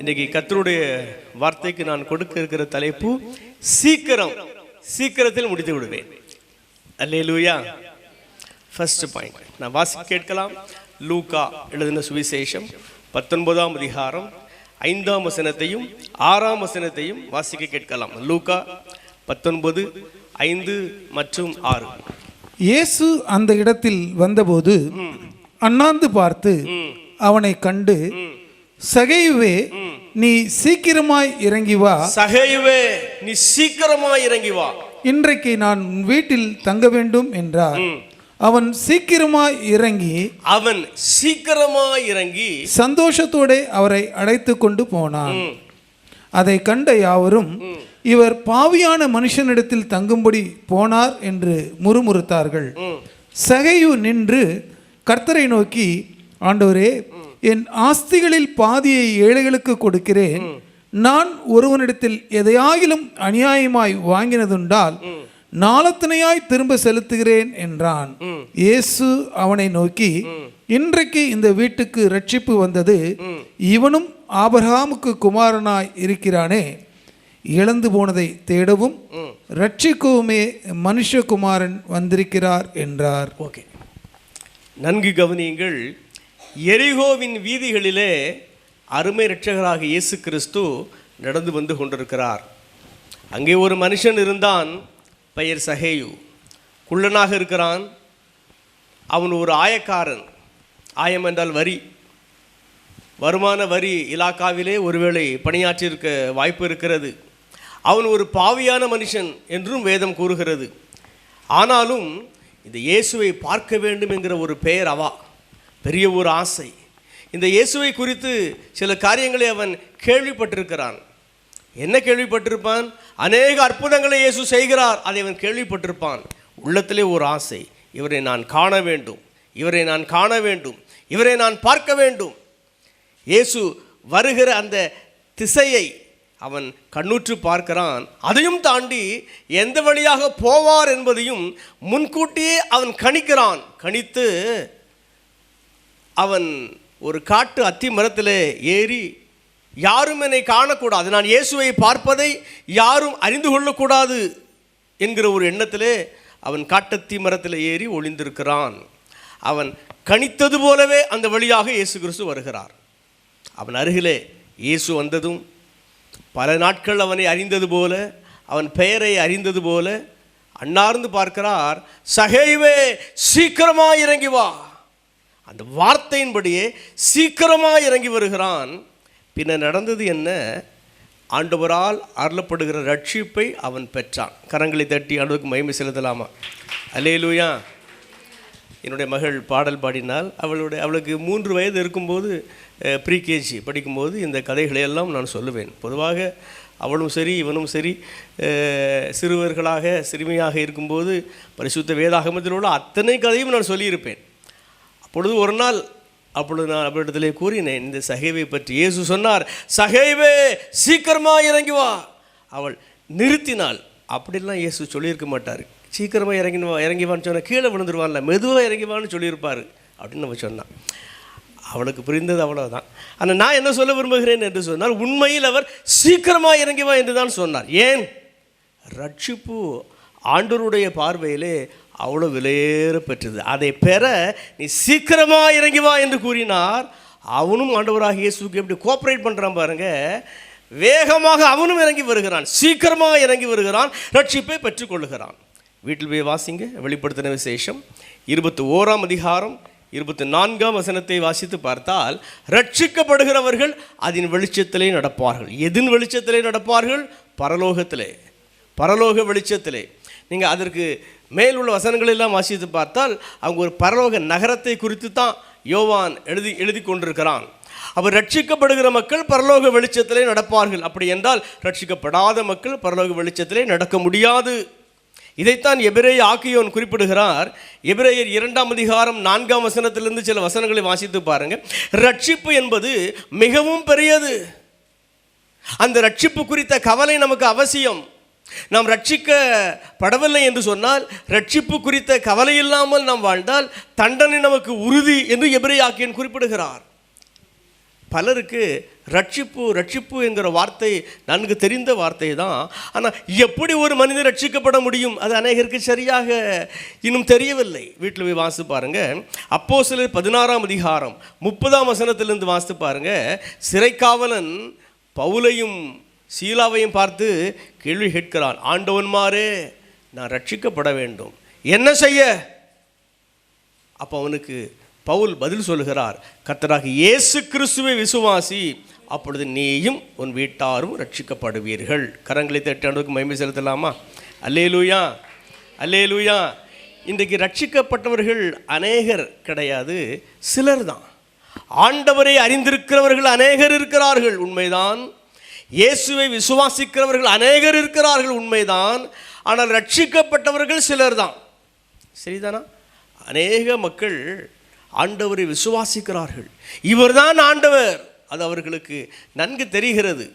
இன்னைக்கு கர்த்தருடைய வார்த்தைக்கு நான் கொடுக்க இருக்கிற தலைப்பு சீக்கிரத்தில் முடித்து விடுவேன். அல்லேலூயா. ஃபர்ஸ்ட் பாயிண்ட் நான் வாசி கேட்கலாம். லூக்கா எழுதின சுவிசேஷம் 19ஆம் அதிகாரம் 5ஆம் வசனத்தையும் 6ஆம் வசனத்தையும் வாசிக்க கேட்கலாம். லூக்கா 19, 5 மற்றும் 6. இயேசு அந்த இடத்தில் வந்தபோது அண்ணாந்து பார்த்து அவனை கண்டு, சகையுவே, நீ சீக்கிரமாய் இறங்கி வா. சகையுவே, நீ சீக்கிரமாய் இறங்கி வா. இன்றைக்கு நான் உன் வீட்டில் தங்க வேண்டும் என்றார். அவன் சீக்கிரமாய் இறங்கி சந்தோஷத்தோட அவரை அழைத்து கொண்டு போனான். அதை கண்ட யாவரும், இவர் பாவியான மனுஷனிடத்தில் தங்கும்படி போனார் என்று முறுமுறுத்தார்கள். சகையு நின்று கர்த்தரை நோக்கி, ஆண்டவரே, என் ஆஸ்திகளில் பாதியை ஏழைகளுக்கு கொடுக்கிறேன். நான் ஒருவனிடத்தில் எதையாகிலும் அநியாயமாய் வாங்கினதுண்டால் நாளத்தனையாய் திரும்ப செலுத்துகிறேன் என்றான். இயேசு அவனை நோக்கி, இன்றைக்கு இந்த வீட்டுக்கு ரட்சிப்பு வந்தது, இவனும் ஆபிரகாமுக்கு குமாரனாய் இருக்கிறானே. இழந்து போனதை தேடவும் ரட்சிக்கவுமே மனுஷகுமாரன் வந்திருக்கிறார் என்றார். ஓகே, நன்கு கவனியுங்கள். எரிகோவின் வீதிகளிலே அருமை இரட்சகராக இயேசு கிறிஸ்து நடந்து வந்து கொண்டிருக்கிறார். அங்கே ஒரு மனுஷன் இருந்தான், பெயர் சகேயு. குள்ளனாக இருக்கிறான். அவன் ஒரு ஆயக்காரன். ஆயம் என்றால் வரி. வருமான வரி இலாக்காவிலே ஒருவேளை பணியாற்றியிருக்க வாய்ப்பு இருக்கிறது. அவன் ஒரு பாவியான மனுஷன் என்றும் வேதம் கூறுகிறது. ஆனாலும் இந்த இயேசுவை பார்க்க வேண்டும் என்கிற ஒரு பெயர் பெரிய ஒரு ஆசை. இந்த இயேசுவை குறித்து சில காரியங்களை அவன் கேள்விப்பட்டிருக்கிறான். என்ன கேள்விப்பட்டிருப்பான்? அநேக அற்புதங்களை இயேசு செய்கிறார், அதை அவன் கேள்விப்பட்டிருப்பான். உள்ளத்திலே ஒரு ஆசை, இவரை நான் காண வேண்டும், இவரை நான் காண வேண்டும், இவரை நான் பார்க்க வேண்டும். இயேசு வருகிற அந்த திசையை அவன் கண்ணுற்று பார்க்கிறான். அதையும் தாண்டி எந்த வழியாக போவார் என்பதையும் முன்கூட்டியே அவன் கணிக்கிறான். கணித்து அவன் ஒரு காட்டு அத்தி மரத்தில் ஏறி, யாரும் என்னை காணக்கூடாது, நான் இயேசுவை பார்ப்பதை யாரும் அறிந்து கொள்ளக்கூடாது என்கிற ஒரு எண்ணத்திலே அவன் காட்டத்தி மரத்தில் ஏறி ஒளிந்திருக்கிறான். அவன் கணித்தது போலவே அந்த வழியாக இயேசு கிறிஸ்து வருகிறார். அவன் அருகிலே இயேசு வந்ததும் பல நாட்கள் அவனை அறிந்தது போல, அவன் பெயரை அறிந்தது போல அண்ணார்ந்து பார்க்கிறார். சகேயுவே, சீக்கிரமாக இறங்கி வா. அந்த வார்த்தையின்படியே சீக்கிரமாக இறங்கி வருகிறான். பின்ன நடந்தது என்ன? ஆண்டவரால் அருளப்படுகிற ரட்சிப்பை அவன் பெற்றான். கரங்களை தட்டி ஆண்டவருக்கு மகிமை செலுத்தலாமா? அல்லேலூயா. என்னுடைய மகள் பாடல் பாடினால் அவளுக்கு 3 வயது இருக்கும்போது ப்ரீகேஜி படிக்கும்போது இந்த கதைகளையெல்லாம் நான் சொல்லுவேன். பொதுவாக அவளும் சரி இவனும் சரி சிறுமியாக இருக்கும்போது பரிசுத்த வேதாகமத்தில் உள்ள அத்தனை கதையும் நான் சொல்லியிருப்பேன். அப்பொழுது ஒரு நாள் நான் அவரிடத்திலே கூறினேன் இந்த சகேவை பற்றி. இயேசு சொன்னார், சகேவே, சீக்கிரமாக இறங்கி வா. அவள் நிறுத்தினாள். அப்படிலாம் இயேசு சொல்லியிருக்க மாட்டார். சீக்கிரமாக இறங்கிவான்னு சொன்னால் கீழே விழுந்துருவான்ல, மெதுவாக இறங்கிவான்னு சொல்லியிருப்பார் அப்படின்னு நம்ம சொன்னான். அவளுக்கு புரிந்தது அவ்வளோதான். ஆனால் நான் என்ன சொல்ல விரும்புகிறேன் என்று சொன்னால், உண்மையில் அவர் சீக்கிரமாக இறங்கி வா என்று தான் சொன்னார். ஏன்? ரட்சிப்பு ஆண்டவருடைய பார்வையிலே அவ்வளோ விலையேற பெற்றது. அதை பெற நீ சீக்கிரமாக இறங்கி வா என்று கூறினார். அவனும் ஆண்டவராக இயேசுக்கு எப்படி கோஆப்ரேட் பண்ணுறான் பாருங்க. வேகமாக அவனும் இறங்கி வருகிறான், சீக்கிரமாக இறங்கி வருகிறான், ரட்சிப்பை பெற்றுக்கொள்ளுகிறான். வீட்டில் போய் வாசிங்க. வெளிப்படுத்தின விசேஷம் 21ஆம் அதிகாரம் 24ஆம் வசனத்தை வாசித்து பார்த்தால், ரட்சிக்கப்படுகிறவர்கள் அதன் வெளிச்சத்திலே நடப்பார்கள். எதின் வெளிச்சத்திலே நடப்பார்கள்? பரலோக வெளிச்சத்திலே. நீங்கள் அதற்கு மேலுள்ள வசனங்களெல்லாம் வாசித்து பார்த்தால் அவங்க ஒரு பரலோக நகரத்தை குறித்து தான் யோவான் எழுதி கொண்டிருக்கிறான். அவர் ரட்சிக்கப்படுகிற மக்கள் பரலோக வெளிச்சத்திலே நடப்பார்கள். அப்படி என்றால் ரட்சிக்கப்படாத மக்கள் பரலோக வெளிச்சத்திலே நடக்க முடியாது. இதைத்தான் எபிரேய ஆக்கியோன் குறிப்பிடுகிறார். எபிரேயர் 2ஆம் அதிகாரம் 4ஆம் வசனத்திலிருந்து சில வசனங்களை வாசித்து பாருங்க. ரட்சிப்பு என்பது மிகவும் பெரியது. அந்த ரட்சிப்பு குறித்த கவலை நமக்கு அவசியம். நாம் ரட்சிக்கப்படவில்லை என்று சொன்னால், ரட்சிப்பு குறித்த கவலை இல்லாமல் நாம் வாழ்ந்தால் தண்டனை நமக்கு உறுதி என்று எபிரேய ஆக்கியோன் குறிப்பிடுகிறார். பலருக்கு ரட்சிப்பு ரட்சிப்பு என்கிற வார்த்தை நன்கு தெரிந்த வார்த்தை தான். ஆனால் எப்படி ஒரு மனிதன் ரட்சிக்கப்பட முடியும், அது அநேகருக்கு சரியாக இன்னும் தெரியவில்லை. வீட்டில் போய் வாசித்து பாருங்கள். அப்போஸ்தலர் 16ஆம் அதிகாரம் 30ஆம் வசனத்திலிருந்து வாசித்து பாருங்கள். சிறைக்காவலன் பவுலையும் சீலாவையும் பார்த்து கேள்வி கேட்கிறான். ஆண்டவன்மாரே, நான் ரட்சிக்கப்பட வேண்டும், என்ன செய்ய? அப்போ அவனுக்கு பவுல் பதில் சொல்லுகிறார், கர்த்தராக இயேசு கிறிஸ்துவை விசுவாசி, அப்பொழுது நீயும் உன் வீட்டாரும் ரட்சிக்கப்படுவீர்கள். கரங்களை தட்டி ஆண்டவருக்கு மகிமை செலுத்தலாமா? அல்லேலூயா, அல்லேலூயா. இன்றைக்கு ரட்சிக்கப்பட்டவர்கள் அநேகர் கிடையாது, சிலர் தான். ஆண்டவரை அறிந்திருக்கிறவர்கள் அநேகர் இருக்கிறார்கள், உண்மைதான். இயேசுவை விசுவாசிக்கிறவர்கள் அநேகர் இருக்கிறார்கள், உண்மைதான். ஆனால் ரட்சிக்கப்பட்டவர்கள் சிலர் தான். சரிதானா? அநேக மக்கள் ஆண்டவரை விசுவாசிக்கிறார்கள், இவர்தான் ஆண்டவர், அது அவர்களுக்கு நன்கு தெரிகிறது.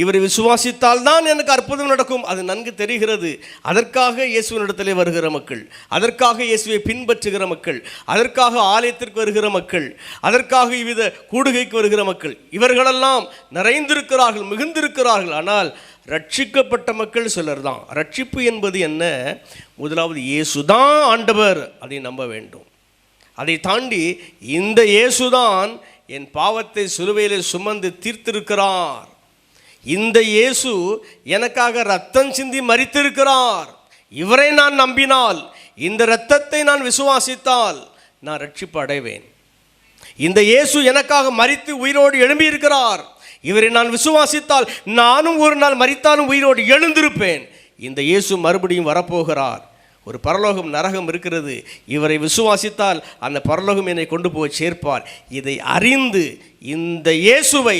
இவரை விசுவாசித்தால் தான் எனக்கு அற்புதம் நடக்கும், அது நன்கு தெரிகிறது. அதற்காக இயேசுவினிடத்திலே வருகிற மக்கள், அதற்காக இயேசுவை பின்பற்றுகிற மக்கள், அதற்காக ஆலயத்திற்கு வருகிற மக்கள், அதற்காக இவ்வித கூடுகைக்கு வருகிற மக்கள், இவர்களெல்லாம் நிறைந்திருக்கிறார்கள், மிகுந்திருக்கிறார்கள். ஆனால் ரட்சிக்கப்பட்ட மக்கள் சிலர் தான். ரட்சிப்பு என்பது என்ன? முதலாவது இயேசுதான் ஆண்டவர், அதை நம்ப வேண்டும். அதை தாண்டி இந்த இயேசுதான் என் பாவத்தை சிலுவையிலே சுமந்து தீர்த்திருக்கிறார், இந்த இயேசு எனக்காக இரத்தம் சிந்தி மரித்திருக்கிறார், இவரை நான் நம்பினால், இந்த இரத்தத்தை நான் விசுவாசித்தால் நான் ரட்சிப்பு அடைவேன். இந்த இயேசு எனக்காக மரித்து உயிரோடு எழும்பியிருக்கிறார், இவரை நான் விசுவாசித்தால் நானும் ஒரு நாள் மரித்தாலும் உயிரோடு எழுந்திருப்பேன். இந்த இயேசு மறுபடியும் வரப்போகிறார். ஒரு பரலோகம் நரகம் இருக்கிறது, இவரை விசுவாசித்தால் அந்த பரலோகம் என்னை கொண்டு போய் சேர்ப்பார். இதை அறிந்து இந்த இயேசுவை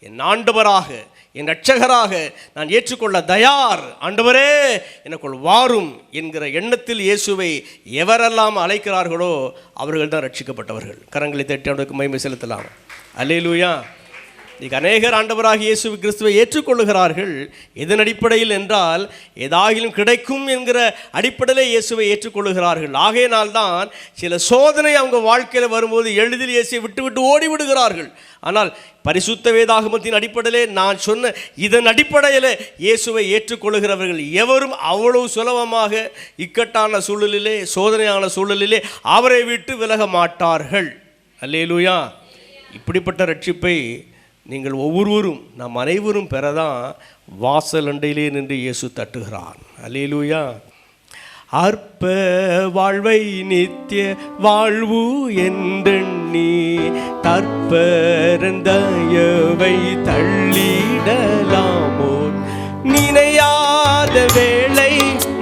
என் ஆண்டவராக, என் இரட்சகராக நான் ஏற்றுக்கொள்ள தயார், ஆண்டவரே எனக்குள் வாரும் என்கிற எண்ணத்தில் இயேசுவை எவரெல்லாம் அழைக்கிறார்களோ அவர்கள் தான் ரட்சிக்கப்பட்டவர்கள். கரங்களை தட்டி அவனுக்கு மகிமை செலுத்தலாம். அல்லேலூயா. இன்றைக்கு அநேகர் ஆண்டவராக இயேசு கிறிஸ்துவை ஏற்றுக்கொள்ளுகிறார்கள். எதன் அடிப்படையில் என்றால், ஏதாகிலும் கிடைக்கும் என்கிற அடிப்படையில் இயேசுவை ஏற்றுக்கொள்ளுகிறார்கள். ஆகையினால்தான் சில சோதனை அவங்க வாழ்க்கையில் வரும்போது எளிதில் இயேசுவை விட்டு ஓடிவிடுகிறார்கள். ஆனால் பரிசுத்த வேதாகமத்தின் அடிப்படையிலே நான் சொன்ன இதன் அடிப்படையில் இயேசுவை ஏற்றுக்கொள்ளுகிறவர்கள் எவரும் அவ்வளவு சுலபமாக இக்கட்டான சூழலிலே, சோதனையான சூழலிலே அவரை விட்டு விலக மாட்டார்கள். அல்லேலூயா. இப்படிப்பட்ட ரட்சிப்பை நீங்கள் ஒவ்வொருவரும், நாம் அனைவரும் பெறதான் வாசல் அண்டையிலே நின்று இயேசு தட்டுகிறான். அல்லேலூயா. அற்ப வாழ்வை நித்திய வாழ்வு என்றெண்ணி தற்பரந்தயவை தள்ளிடலாமோ, நினையாத வேளை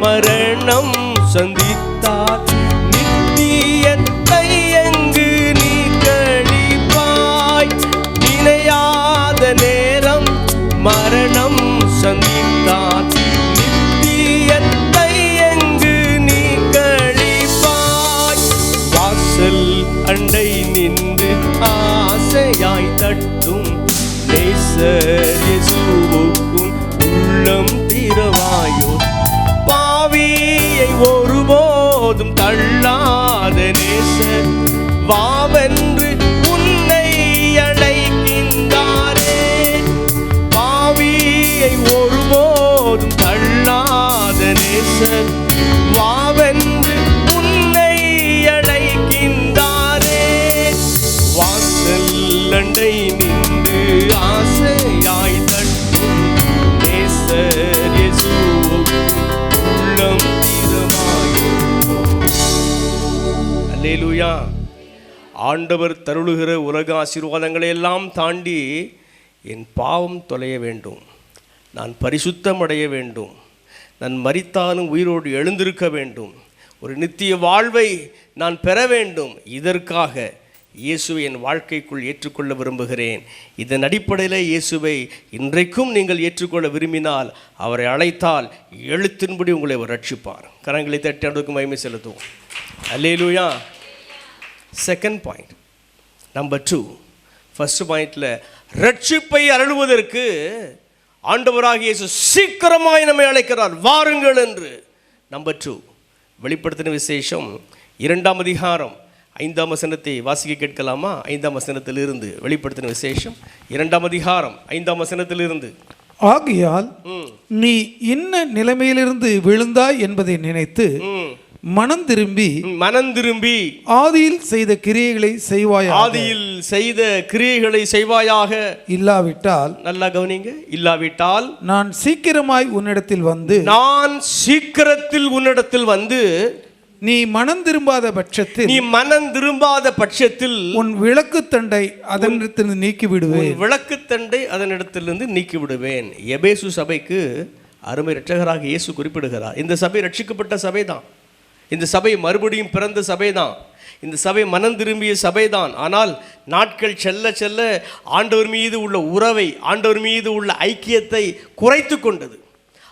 மரணம் சந்தித்தார், நித்தியத்தை எங்கு நீ கழிப்பாய். நினையாத நேரம் மரணம் சந்தித்தார், நித்தியத்தை எங்கு நீ கழிப்பாய். வாசல் அண்டை நின்று ஆசையாய் தட்டும் நேசர் இயேசுவுக்கும் உள்ளம் திறவாயோ. பாவியை ஒருபோதும் தள்ளாத நேசர் வாவென்று உன்னை அழைக்கின்றாரே. பாவியை ஒருபோதும் தள்ளாத நேசர் வாவென்று உன்னை அழைக்கின்றாரே. வாசல் அண்டை நின்று ஆசையாய் தட்டும் நேசர் இயேசுவுக்கும் உள்ளம் திறவாயோ. அல்லேலூயா. ஆண்டவர் தருளுகிற உலக ஆசீர்வாதங்களை எல்லாம் தாண்டி என் பாவம் தொலைய வேண்டும், நான் பரிசுத்தம் அடைய வேண்டும், நான் மரித்தாலும் உயிரோடு எழுந்திருக்க வேண்டும், ஒரு நித்திய வாழ்வை நான் பெற வேண்டும். இதற்காக இயேசுவை என் வாழ்க்கைக்குள் ஏற்றுக்கொள்ள விரும்புகிறேன். இதன் அடிப்படையில் இயேசுவை இன்றைக்கும் நீங்கள் ஏற்றுக்கொள்ள விரும்பினால், அவரை அழைத்தால் எழுத்தின்படி உங்களை அவர் ரட்சிப்பார். கரங்களை தட்டி ஆண்டவருக்கு மகிமை செலுத்துவோம். அல்லேலூயா. Second point, number 2. ஃபர்ஸ்ட் பாயிண்டில் ரட்சிப்பை அருளுவதற்கு ஆண்டவராக இயேசு சீக்கிரமாய் நம்மை அழைக்கிறார், வாருங்கள் என்று. நம்பர் 2, வெளிப்படுத்தின விசேஷம் 2ஆம் அதிகாரம் 5ஆம் வசனத்தை வாசிக்க கேட்கலாமா? 5ஆம் வசனத்திலிருந்து வெளிப்படுத்தின விசேஷம் 2ஆம் அதிகாரம் 5ஆம் வசனத்திலிருந்து. ஆகையால் நீ இன்ன நிலைமையிலிருந்து விழுந்தாய் என்பதை நினைத்து மனம் திரும்பி ஆதியில் செய்த கிரியைகளை செய்வாயாக. ஆதியில் செய்த கிரியைகளை செய்வாயாக. இல்லாவிட்டால், நல்லா கவனிங்க, இல்லாவிட்டால் நான் சீக்கிரமாய் உன்னிடத்தில் வந்து நீ மனம் திரும்பாத பட்சத்தில் உன் விளக்கு தண்டை அதனிடத்திலிருந்து நீக்கி விடுவேன். எபேசு சபைக்கு அருமை இரட்சகராக இயேசு குறிப்பிடுகிறார். இந்த சபை ரட்சிக்கப்பட்ட சபைதான். இந்த சபை மறுபடியும் பிறந்த சபைதான். இந்த சபை மனம் திரும்பிய சபைதான். ஆனால் நாட்கள் செல்ல செல்ல ஆண்டவர் மீது உள்ள உறவை, ஆண்டவர் மீது உள்ள ஐக்கியத்தை குறைத்து கொண்டது.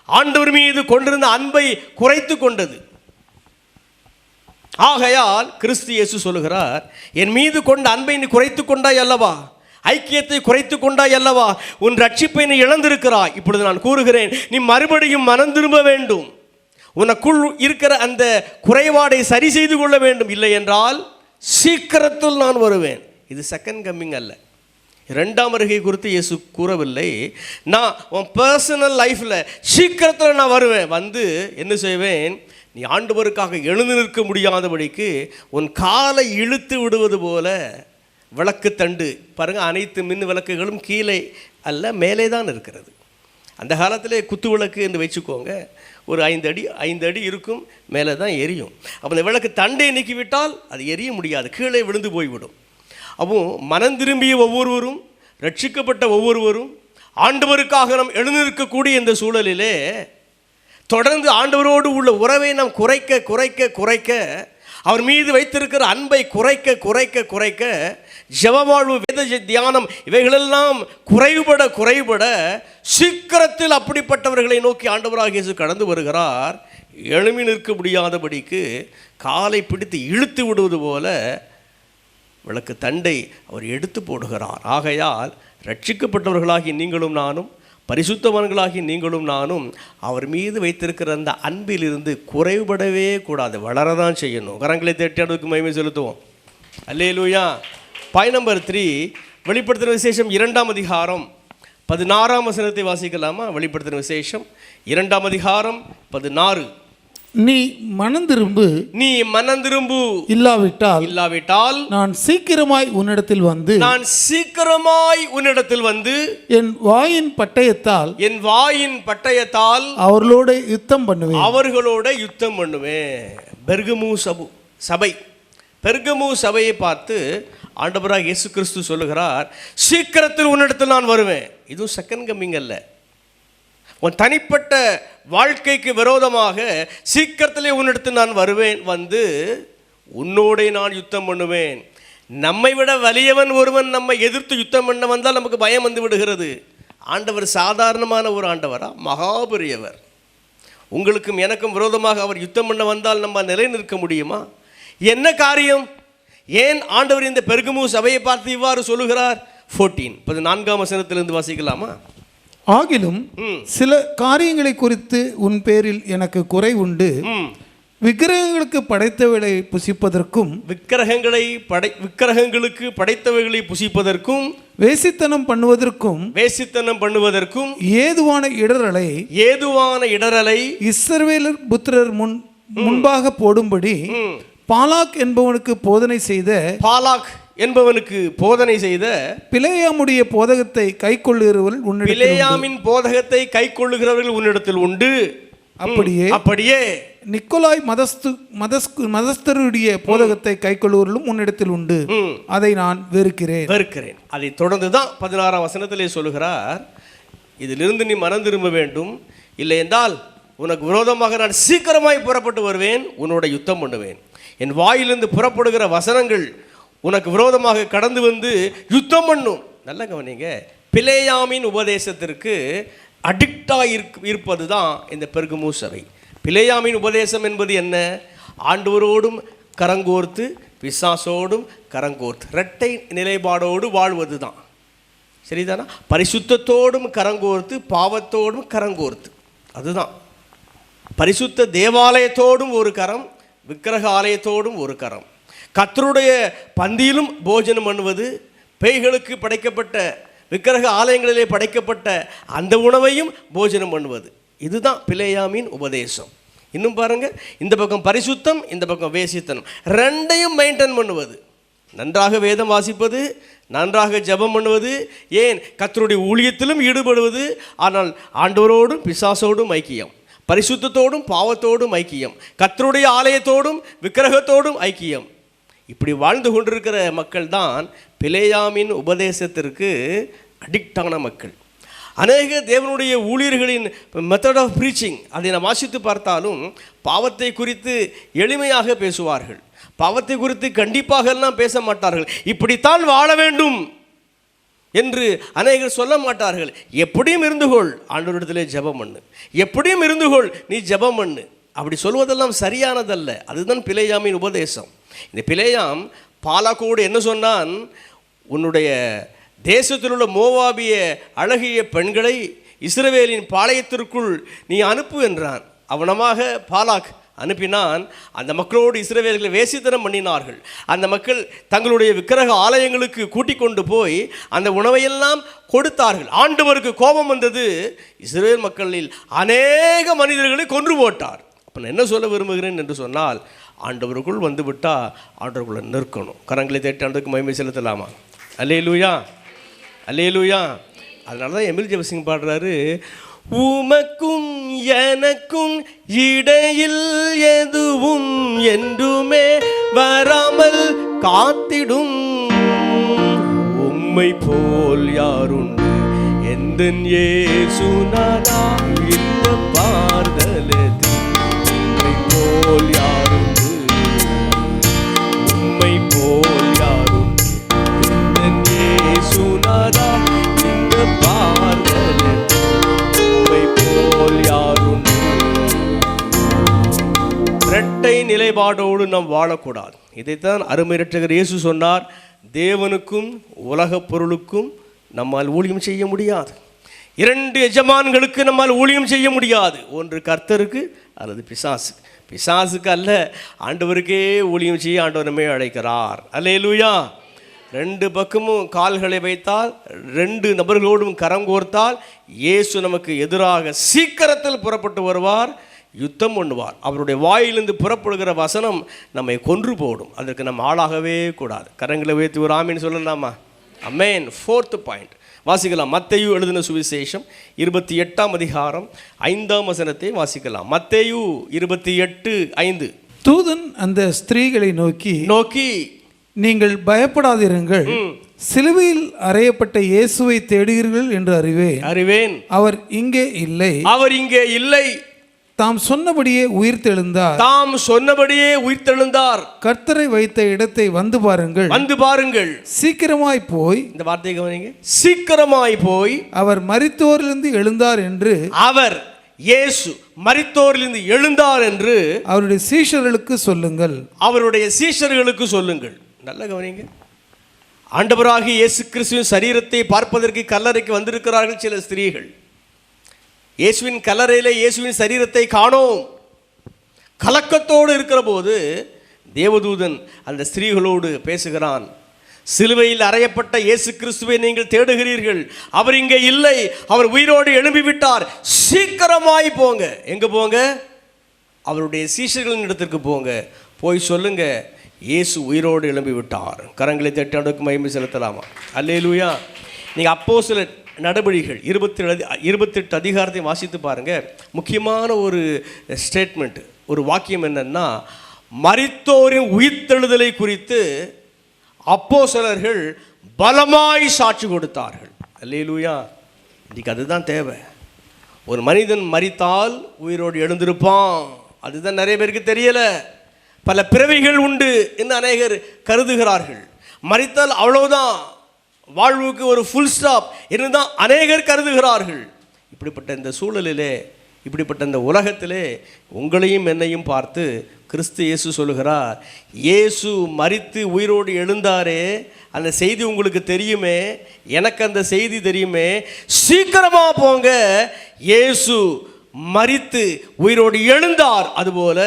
ஆண்டவர் மீது கொண்டிருந்த அன்பை குறைத்து கொண்டது. ஆகையால் கிறிஸ்து இயேசு சொல்லுகிறார், என் மீது கொண்ட அன்பை நீ குறைத்து கொண்டாய் அல்லவா, ஐக்கியத்தை குறைத்து கொண்டாய் அல்லவா, உன் ரட்சிப்பை நீ இழந்திருக்கிறாய். இப்பொழுது நான் கூறுகிறேன், நீ மறுபடியும் மனம் திரும்ப வேண்டும். உனக்குள் இருக்கிற அந்த குறைபாடை சரி செய்து கொள்ள வேண்டும். இல்லை என்றால் சீக்கிரத்தில் நான் வருவேன். இது செகண்ட் கம்மிங் அல்ல. 2ஆம் வருகை குறித்து இயேசு கூறவில்லை. நான் உன் பர்சனல் லைஃப்பில் சீக்கிரத்தில் நான் வருவேன். வந்து என்ன செய்வேன், நீ ஆண்டவருக்காக எழுந்து நிற்க முடியாதபடிக்கு உன் காலை இழுத்து விடுவது போல விளக்கு தண்டு பாருங்கள். அனைத்து மின் விளக்குகளும் கீழே அல்ல மேலே தான் இருக்கிறது. அந்த காலத்திலே குத்து விளக்கு என்று வச்சுக்கோங்க, ஒரு 5 அடி இருக்கும், மேலே தான் எரியும். அப்போ அந்த விளக்கு தண்டை நீக்கிவிட்டால் அது எரிய முடியாது, கீழே விழுந்து போய்விடும். அப்போ மனம் திரும்பிய ஒவ்வொருவரும், ரட்சிக்கப்பட்ட ஒவ்வொருவரும் ஆண்டவருக்காக நாம் எழுந்திருக்கக்கூடிய இந்த சூழலிலே தொடர்ந்து ஆண்டவரோடு உள்ள உறவை நாம் குறைக்க அவர் மீது வைத்திருக்கிற அன்பை குறைக்க ஜெபவாழ்வு, வேத தியானம் இவைகளெல்லாம் குறைபட சீக்கிரத்தில் அப்படிப்பட்டவர்களை நோக்கி ஆண்டவராக இயேசு கடந்து வருகிறார். எழுமி நிற்க முடியாதபடிக்கு காலை பிடித்து இழுத்து விடுவது போல விளக்கு தண்டை அவர் எடுத்து போடுகிறார். ஆகையால் ரட்சிக்கப்பட்டவர்களாகி நீங்களும் நானும், பரிசுத்தவான்களாகி நீங்களும் நானும் அவர் மீது வைத்திருக்கிற அந்த அன்பிலிருந்து குறைபடவே கூடாது, வளரதான் செய்யணும். கரங்களை தட்டி மகிமை செலுத்துவோம். அல்லேலூயா. பாயிண்ட் நம்பர் 3, வெளிப்படுத்தின விசேஷம் 2ஆம் அதிகாரம் 16ஆம் வசனத்தை வாசிக்கலாமா? வெளிப்படுத்தின விசேஷம் 2ஆம் அதிகாரம் 16. நீ மனம் திரும்பு இல்லாவிட்டால் நான் சீக்கிரமாய் உன்னிடத்தில் வந்து என் வாயின் பட்டயத்தால் அவர்களோட யுத்தம் பண்ணுவேன். பெர்கமு சபையை பார்த்து ஆண்டவராக இயேசு கிறிஸ்து சொல்லுகிறார், சீக்கிரத்தில் உன்னிடத்தில் நான் வருவேன். இதுவும் செகண்ட் கம்மிங் அல்ல. உன் தனிப்பட்ட வாழ்க்கைக்கு விரோதமாக சீக்கிரத்திலே உன்னிடத்தில் நான் வருவேன், வந்து உன்னோடே நான் யுத்தம் பண்ணுவேன். நம்மை விட வலியவன் ஒருவன் நம்மை எதிர்த்து யுத்தம் பண்ண வந்தால் நமக்கு பயம் வந்து விடுகிறது. ஆண்டவர் சாதாரணமான ஒரு ஆண்டவரா? மகாபெரியவர். உங்களுக்கும் எனக்கும் விரோதமாக அவர் யுத்தம் பண்ண வந்தால் நம்ம நிலை நிற்க முடியுமா? என்ன காரியம்? ஏன் ஆண்டவர் இந்த பெர்கமு சபையை பார்த்து இவ்வாறு சொல்லுகிறார்? 14 வசனத்திலிருந்து வாசிக்கலாமா? ஆகிலும் சில காரியங்களை குறித்து உன் பேரில் எனக்கு குறை உண்டு. விக்கிரகங்களுக்கு படைத்தவைகளை புசிப்பதற்கும் விக்கிரகங்களுக்கு படைத்தவைகளை புசிப்பதற்கும் வேசித்தனம் பண்ணுவதற்கும் ஏதுவான இடரலை இஸ்ரவேலர் புத்திரர் முன்பாக போடும்படி பாலாக் என்பவனுக்கு போதனை செய்த பிலேயாமுடைய போதகத்தை கைக்கொள்ளுகிறவர்கள் உன்னிடத்தில் உண்டு. அப்படியே நிக்கோலாய் மதஸ்தருடைய போதகத்தை கைக்கொள்ளுவர்களும் உன்னிடத்தில் உண்டு. அதை நான் வெறுக்கிறேன். அதை தொடர்ந்துதான் 16ஆம் வசனத்திலே சொல்லுகிறார், இதிலிருந்து நீ மனம் திரும்ப வேண்டும், இல்லை என்றால் உனக்கு விரோதமாக நான் சீக்கிரமாய் புறப்பட்டு வருவேன், உன்னோட யுத்தம் பண்ணுவேன். என் வாயிலிருந்து புறப்படுகிற வசனங்கள் உனக்கு விரோதமாக கடந்து வந்து யுத்தம் பண்ணும். நல்ல கவனிங்க, பிலேயாமின் உபதேசத்திற்கு அடிக்டாக இருப்பது தான் இந்த பெர்கமு சபை. பிலேயாமின் உபதேசம் என்பது என்ன? ஆண்டவரோடும் கரங்கோர்த்து பிசாசோடும் கரங்கோர்த்து இரட்டை நிலைப்பாடோடு வாழ்வது தான். சரிதானா? பரிசுத்தத்தோடும் கரங்கோர்த்து பாவத்தோடும் கரங்கோர்த்து, அதுதான். பரிசுத்த தேவாலயத்தோடும் ஒரு கரம், விக்கிரக ஆலயத்தோடும் ஒரு கரம். கர்த்தருடைய பந்தியிலும் போஜனம் பண்ணுவது, பேய்களுக்கு படைக்கப்பட்ட விக்கிரக ஆலயங்களிலே படைக்கப்பட்ட அந்த உணவையும் போஜனம் பண்ணுவது. இதுதான் பிலேயாமின் உபதேசம். இன்னும் பாருங்க, இந்த பக்கம் பரிசுத்தம், இந்த பக்கம் வேசித்தனம், ரெண்டையும் மெயின்டைன் பண்ணுவது. நன்றாக வேதம் வாசிப்பது, நன்றாக ஜெபம் பண்ணுவது, ஏன் கர்த்தருடைய ஊழியத்திலும் ஈடுபடுவது, ஆனால் ஆண்டவரோடும் பிசாசோடும் ஐக்கியம், பரிசுத்தத்தோடும் பாவத்தோடும் ஐக்கியம், கர்த்தருடைய ஆலயத்தோடும் விக்கிரகத்தோடும் ஐக்கியம். இப்படி வாழ்ந்து கொண்டிருக்கிற மக்கள் தான் பிலேயாமின் உபதேசத்திற்கு அடிக்டான மக்கள். அநேக தேவனுடைய ஊழியர்களின் மெத்தட் ஆஃப் ப்ரீச்சிங், அதை நாம் வாசித்து பார்த்தாலும் பாவத்தை குறித்து எளிமையாக பேசுவார்கள், பாவத்தை குறித்து கண்டிப்பாக எல்லாம் பேச மாட்டார்கள். இப்படித்தான் வாழ வேண்டும் என்று அநேகர் சொல்ல மாட்டார்கள். எப்படியும் இருந்துகொள், ஆண்டவரிடத்திலே ஜெபம் பண்ணு, எப்படியும் இருந்துகொள், நீ ஜெபம் பண்ணு. அப்படி சொல்வதெல்லாம் சரியானதல்ல. அதுதான் பிலேயாமின் உபதேசம். இந்த பிலேயாம் பாலாக்கோடு என்ன சொன்னான்? உன்னுடைய தேசத்தில் உள்ள மோவாபிய அழகிய பெண்களை இஸ்ரவேலின் பாளையத்திற்குள் நீ அனுப்பு என்றான். அவனமாக பாலாக் அனுப்பினான். அந்த மக்களோடு இஸ்ரவேல்களை வேசித்தனம் பண்ணினார்கள். அந்த மக்கள் தங்களுடைய விக்கிரக ஆலயங்களுக்கு கூட்டிக் கொண்டு போய் அந்த உணவையெல்லாம் கொடுத்தார்கள். ஆண்டவருக்கு கோபம் வந்தது. இஸ்ரவேல் மக்களில் அநேக மனிதர்களை கொன்று போட்டார். அப்போ நான் என்ன சொல்ல விரும்புகிறேன் என்று சொன்னால், ஆண்டவருக்குள் வந்து விட்டால் ஆண்டவருக்குள்ள நிற்கணும். கரங்களை தேட்டி ஆண்டவருக்கு மகிமை செலுத்தலாமா? அல்லேலூயா, அல்லேலூயா. அதனால தான் எமில் ஜெபசிங் பாடுறாரு, உமக்கும் எனக்கும் இடையில் எதுவும் என்றுமே வராமல் காத்திடும், உம்மை போல் யாருண்டு எந்தன் இயேசுநாதா, இந்த பார்தலத்தில் உம்மை போல் யாருண்டு, உம்மை போல் யாருண்டு எந்தன் இயேசுநாதா, இந்த பார்தலத்தில் இரட்டை நிலைப்பாடோடு நாம் வாழக்கூடாது. இதைத்தான் அருமை இரட்சகர் இயேசு சொன்னார், தேவனுக்கும் உலகப் பொருளுக்கும் நம்மால் ஊழியம் செய்ய முடியாது. இரண்டு எஜமான்களுக்கு நம்மால் ஊழியம் செய்ய முடியாது. ஒன்று கர்த்தருக்கு அல்லது பிசாசுக்கு. பிசாசுக்கு அல்ல, ஆண்டவருக்கே ஊழியம் செய்ய ஆண்டவர் நம்மை அழைக்கிறார். அல்லேலூயா. ரெண்டு பக்கமும் கால்களை வைத்தால், ரெண்டு நபர்களோடும் கரம் கோர்த்தால் இயேசு நமக்கு எதிராக சீக்கிரத்தில் புறப்பட்டு வருவார், யுத்தம் பண்ணுவார். அவருடைய வாயிலிருந்து புறப்படுகிற வசனம் நம்மை கொன்று போடும். அதற்கு நம்ம ஆளாகவே கூடாது. கரங்களை வைத்து ஒரு ஆமீன் சொல்லலாமா? அமேன். 4th பாயிண்ட் வாசிக்கலாம். மத்தேயு எழுதின சுவிசேஷம் 28ஆம் அதிகாரம் 5ஆம் வசனத்தை வாசிக்கலாம். மத்தேயு 28:5. தூதன் அந்த ஸ்திரீகளை நோக்கி நீங்கள் பயப்படாதிருங்கள், சிலுவையில் அறையப்பட்ட இயேசுவை தேடுகிறீர்கள் என்று அறிவேன். அவர் இங்கே இல்லை. தாம் சொன்னபடியே உயிர்த்தெழுந்தார். கர்த்தரை வைத்த இடத்தை வந்து பாருங்கள். சீக்கிரமாய் போய், இந்த வார்த்தையை கவனிங்க, சீக்கிரமாய் போய் அவர் மரித்தோரிலிருந்து எழுந்தார் என்று, அவர் இயேசு மரித்தோரிலிருந்து எழுந்தார் என்று அவருடைய சீஷர்களுக்கு சொல்லுங்கள். நல்ல கவனிங்க. ஆண்டவராகிய இயேசு கிறிஸ்துவின் சரீரத்தை பார்ப்பதற்கு கல்லறைக்கு வந்திருக்கிறார்கள் சில ஸ்திரீகள். இயேசுவின் கல்லறையிலே இயேசுவின் சரீரத்தை காணோம். கலக்கத்தோடு இருக்கிற போது தேவதூதன் அந்த ஸ்திரீகளோடு பேசுகிறான். சிலுவையில் அறையப்பட்ட இயேசு கிறிஸ்துவை நீங்கள் தேடுகிறீர்கள், அவர் இங்கே இல்லை, அவர் உயிரோடு எழும்பிவிட்டார். சீக்கிரமாய் போங்க. எங்கே போங்க? அவருடைய சீஷர்களின் இடத்திற்கு போங்க. போய் சொல்லுங்க, இயேசு உயிரோடு எழும்பி விட்டார். கரங்களை தட்டி ஆண்டவருக்கு மகிமை செலுத்தலாமா? அல்லேலூயா. நீங்கள் அப்போஸ்தலர் நடபடிகள் 28 அதிகாரத்தை வாசித்து பாருங்கள். முக்கியமான ஒரு ஸ்டேட்மெண்ட், ஒரு வாக்கியம் என்னன்னா, மரித்தோரின் உயிர்த்தெழுதலை குறித்து அப்போஸ்தலர்கள் பலமாய் சாட்சி கொடுத்தார்கள். அல்லேலூயா. இன்றைக்கு அதுதான் தேவை. ஒரு மனிதன் மரித்தால் உயிரோடு எழுந்திருப்பான். அதுதான் நிறைய பேருக்கு தெரியலை. பல பிறவிகள் உண்டு என்று அநேகர் கருதுகிறார்கள். மரித்தால் அவ்வளவுதான், வாழ்வுக்கு ஒரு ஃபுல் ஸ்டாப் என்று தான் அநேகர் கருதுகிறார்கள். இப்படிப்பட்ட இந்த சூழலிலே, இப்படிப்பட்ட இந்த உலகத்திலே உங்களையும் என்னையும் பார்த்து கிறிஸ்து இயேசு சொல்லுகிறார், இயேசு மரித்து உயிரோடு எழுந்தாரே, அந்த செய்தி உங்களுக்கு தெரியுமே, எனக்கு அந்த செய்தி தெரியுமே, சீக்கிரமாக போங்க, இயேசு மரித்து உயிரோடு எழுந்தார். அதுபோல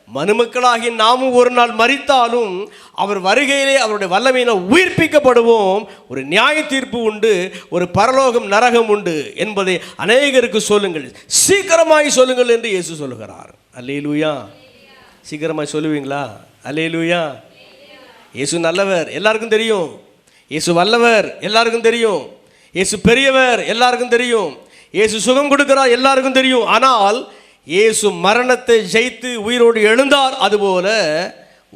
மனுமக்களாகி நாமும் ஒரு நாள் மரித்தாலும் அவர் வருகையிலே அவருடைய வல்லமையினால் உயிர்ப்பிக்கப்படுவோம். ஒரு நியாய தீர்ப்பு உண்டு, ஒரு பரலோகம் நரகம் உண்டு என்பதை அநேகருக்கு சொல்லுங்கள், சீக்கிரமாய் சொல்லுங்கள் என்று இயேசு சொல்லுகிறார். அல்லேலூயா. சீக்கிரமாய் சொல்லுவீங்களா? அல்லேலூயா. இயேசு நல்லவர், எல்லாருக்கும் தெரியும். இயேசு வல்லவர், எல்லாருக்கும் தெரியும். இயேசு பெரியவர், எல்லாருக்கும் தெரியும். இயேசு சுகம் கொடுக்கிறார், எல்லாருக்கும் தெரியும். ஆனால் இயேசு மரணத்தை ஜெயித்து உயிரோடு எழுந்தார். அதுபோல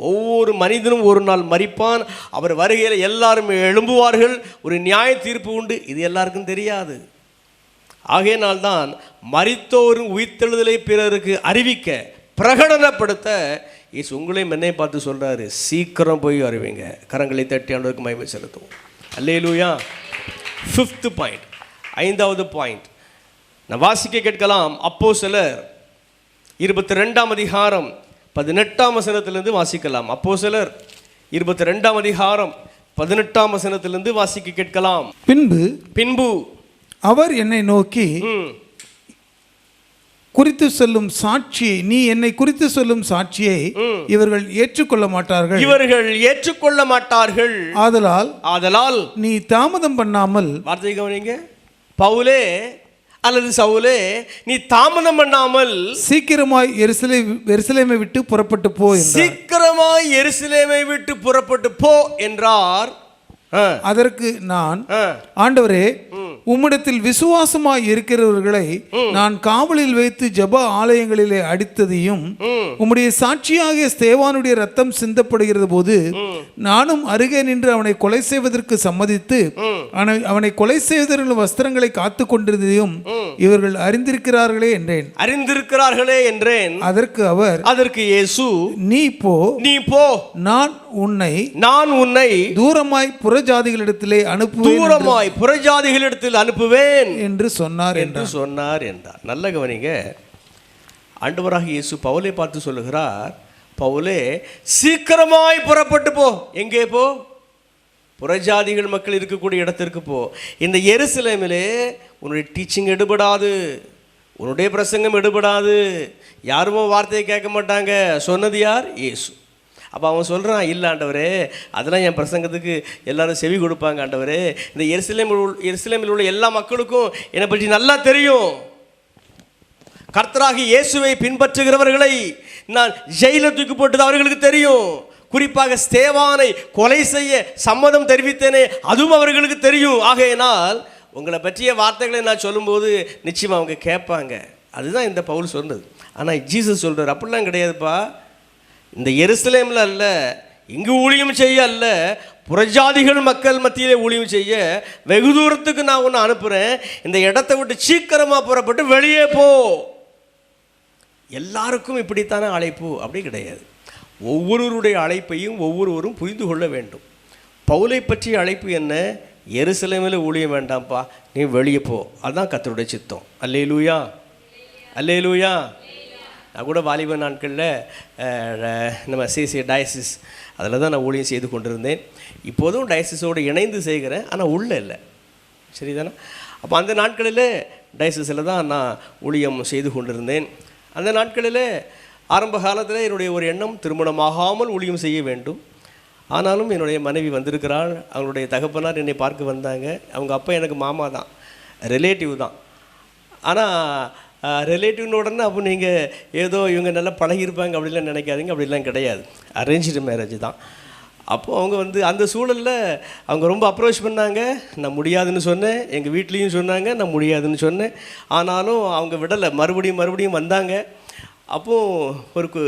ஒவ்வொரு மனிதனும் ஒரு நாள் மரிப்பான். அவர் வருகையில் எல்லாரும் எழும்புவார்கள். ஒரு நியாய தீர்ப்பு உண்டு. இது எல்லாருக்கும் தெரியாது. ஆகையினால்தான் மரித்தோரும் உயிர்த்தெழுதலை பிறருக்கு அறிவிக்க, பிரகடனப்படுத்த இயேசு உங்களையும் என்னை பார்த்து சொல்கிறாரு, சீக்கிரம் போய் வருவீங்க. கரங்களை தட்டி ஆண்டவருக்கு மகிமை செலுத்துவோம். அல்லேலூயா. 5th பாயிண்ட், 5வது பாயிண்ட் நான் வாசிக்க கேட்கலாம். அப்போஸ்தலர் 22ஆம் அதிகாரம் 18ஆம் வசனத்திலிருந்து வாசிக்கலாம். அப்போஸ்தலர் 22ஆம் அதிகாரம் 18ஆம் வசனத்திலிருந்து வாசிக்க கேட்கலாம். பின்பு அவர் என்னை நோக்கி குறித்து சொல்லும் சாட்சியை, நீ என்னை குறித்து சொல்லும் சாட்சியை இவர்கள் ஏற்றுக்கொள்ள மாட்டார்கள். ஆதலால் நீ தாமதம் பண்ணாமல், வார்த்தை கவனிங்க, பவுலே அல்லது சவுலே, நீ தாமதம் பண்ணாமல் சீக்கிரமாய் எருசலேமை விட்டு புறப்பட்டு போ. சீக்கிரமாய் எருசலேமை விட்டு புறப்பட்டு போ என்றார். அதற்கு நான், ஆண்டவரே, உம்மிடத்தில் விசுவாசமாய் இருக்கிறவர்களை நான் காவலில் வைத்து ஜெப ஆலயங்களிலே அடித்ததையும் உம்முடைய சாட்சியாகிய ஸ்தேவானுடைய ரத்தம் சிந்தப்படுகிறது போது நானும் அருகே நின்று அவனை கொலை செய்வதற்கு சம்மதித்து அவனை கொலை செய்வதற்கு வஸ்திரங்களை காத்து கொண்டிருந்ததையும் இவர்கள் அறிந்திருக்கிறார்களே என்றேன். அதற்கு அவர், அதற்கு இயேசு, நீ போ, நான் உன்னை தூரமாய் புறஜாதிகளிடத்திலே அனுப்புவேன் என்று சொன்னார் என்றார். நல்ல கவனிங்க, ஆண்டவராக இயேசு பவுலை பார்த்து சொல்லுகிறார், பவுலே சீக்கிரமாய் புறப்பட்டு போ. எங்கே போ? புறஜாதிகள் மக்கள் இருக்கக்கூடிய இடத்திற்கு போ. இந்த எருசலேமிலே உன்னுடைய டீச்சிங் எடுபடாது, உன்னுடைய பிரசங்கம் எடுபடாது, யாருமோ வார்த்தையை கேட்க மாட்டாங்க. சொன்னது யார்? இயேசு. அப்போ அவன் சொல்கிறான், இல்லை ஆண்டவரே, அதெல்லாம் என் பிரசங்கத்துக்கு எல்லாரும் செவி கொடுப்பாங்க ஆண்டவரே. இந்த எருசலேமில் உள்ள எல்லா மக்களுக்கும் என்னை பற்றி நல்லா தெரியும். கர்த்தராகி இயேசுவை பின்பற்றுகிறவர்களை நான் ஜெயிலில் தூக்கி போட்டது அவர்களுக்கு தெரியும். குறிப்பாக ஸ்தேவானை கொலை செய்ய சம்மதம் தெரிவித்தேனே, அதுவும் அவர்களுக்கு தெரியும். ஆகையினால் உங்களை பற்றிய வார்த்தைகளை நான் சொல்லும்போது நிச்சயமாக அவங்க கேட்பாங்க. அதுதான் இந்த பவுல் சொன்னது. ஆனால் ஜீசஸ் சொல்கிறார், அப்படிலாம் கிடையாதுப்பா. இந்த எருசலேமில் அல்ல, இங்கு ஊழியம் செய்ய அல்ல, புறஜாதிகள் மக்கள் மத்தியிலே ஊழியம் செய்ய வெகு தூரத்துக்கு நான் ஒன்று அனுப்புகிறேன். இந்த இடத்தை விட்டு சீக்கிரமாக புறப்பட்டு வெளியே போ. எல்லாருக்கும் இப்படித்தானே அழைப்பு? அப்படி கிடையாது. ஒவ்வொருவருடைய அழைப்பையும் ஒவ்வொருவரும் புரிந்து கொள்ள வேண்டும். பவுலை பற்றிய அழைப்பு என்ன? எருசலேமில் ஊழியம் வேண்டாம்ப்பா, நீ வெளியே போ. அதுதான் கர்த்தருடைய சித்தம். அல்லேலூயா, அல்லேலூயா. நான் கூட வாலிப நாட்களில் நம்ம சிசி டயசிஸ் அதில் தான் நான் ஊழியம் செய்து கொண்டிருந்தேன். இப்போதும் டயசிஸோடு இணைந்து செய்கிறேன், ஆனால் உள்ளே இல்லை. சரிதானே? அப்போ அந்த நாட்களில் டயசிஸில் தான் நான் ஊழியம் செய்து கொண்டிருந்தேன். அந்த நாட்களில் ஆரம்ப காலத்தில் என்னுடைய ஒரு எண்ணம், திருமணமாகாமல் ஊழியம் செய்ய வேண்டும். ஆனாலும் என்னுடைய மனைவி வந்திருக்கிறாள். அவங்களுடைய தகப்பனார் என்னை பார்க்க வந்தாங்க. அவங்க அப்பா எனக்கு மாமா தான், ரிலேட்டிவ் தான். ஆனால் ரிலேட்டிவ்னு உடனே அப்போ நீங்கள் ஏதோ இவங்க நல்லா பழகியிருப்பாங்க அப்படிலாம் நினைக்காதீங்க. அப்படிலாம் கிடையாது. அரேஞ்ச்டு மேரேஜ் தான். அப்போது அவங்க வந்து அந்த சூழலில் அவங்க ரொம்ப அப்ரோச் பண்ணாங்க. நான் முடியாதுன்னு சொன்னேன். எங்கள் வீட்லேயும் சொன்னாங்க, நான் முடியாதுன்னு சொன்னேன். ஆனாலும் அவங்க விடலை, மறுபடியும் வந்தாங்க. அப்போது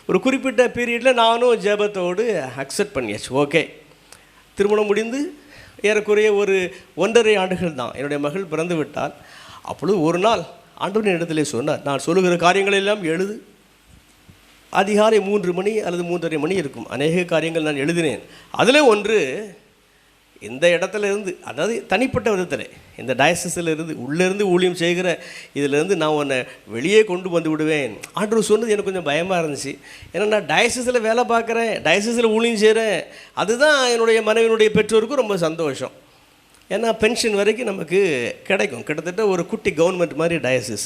ஒரு குறிப்பிட்ட பீரியடில் நானும் ஜெபத்தோடு அக்செப்ட் பண்ணியாச்சு. ஓகே, திருமணம் முடிந்து ஏறக்குறைய ஒரு 1.5 ஆண்டுகள் தான் என்னுடைய மகள் பிறந்து விட்டால். அப்பொழுது ஒரு நாள் ஆண்டவரின் இடத்திலே சொன்னார், நான் சொல்லுகிற காரியங்கள் எல்லாம் எழுது. அதிகாலை 3 மணி அல்லது 3:30 மணி இருக்கும். அநேக காரியங்கள் நான் எழுதினேன். அதில் ஒன்று, இந்த இடத்துல இருந்து, அதாவது தனிப்பட்ட விதத்தில் இந்த டயசிஸில் இருந்து, உள்ளேருந்து ஊழியம் செய்கிற இதிலேருந்து நான் உன்னை வெளியே கொண்டு வந்து விடுவேன். ஆண்டவர் சொன்னது எனக்கு கொஞ்சம் பயமாக இருந்துச்சு. ஏன்னா நான் டயசிஸில் வேலை பார்க்குறேன், டயசிஸில் ஊழியம் செய்கிறேன். அதுதான் என்னுடைய மனைவியினுடைய பெற்றோருக்கும் ரொம்ப சந்தோஷம். ஏன்னா பென்ஷன் வரைக்கும் நமக்கு கிடைக்கும், கிட்டத்தட்ட ஒரு குட்டி கவர்மெண்ட் மாதிரி டயசிஸ்.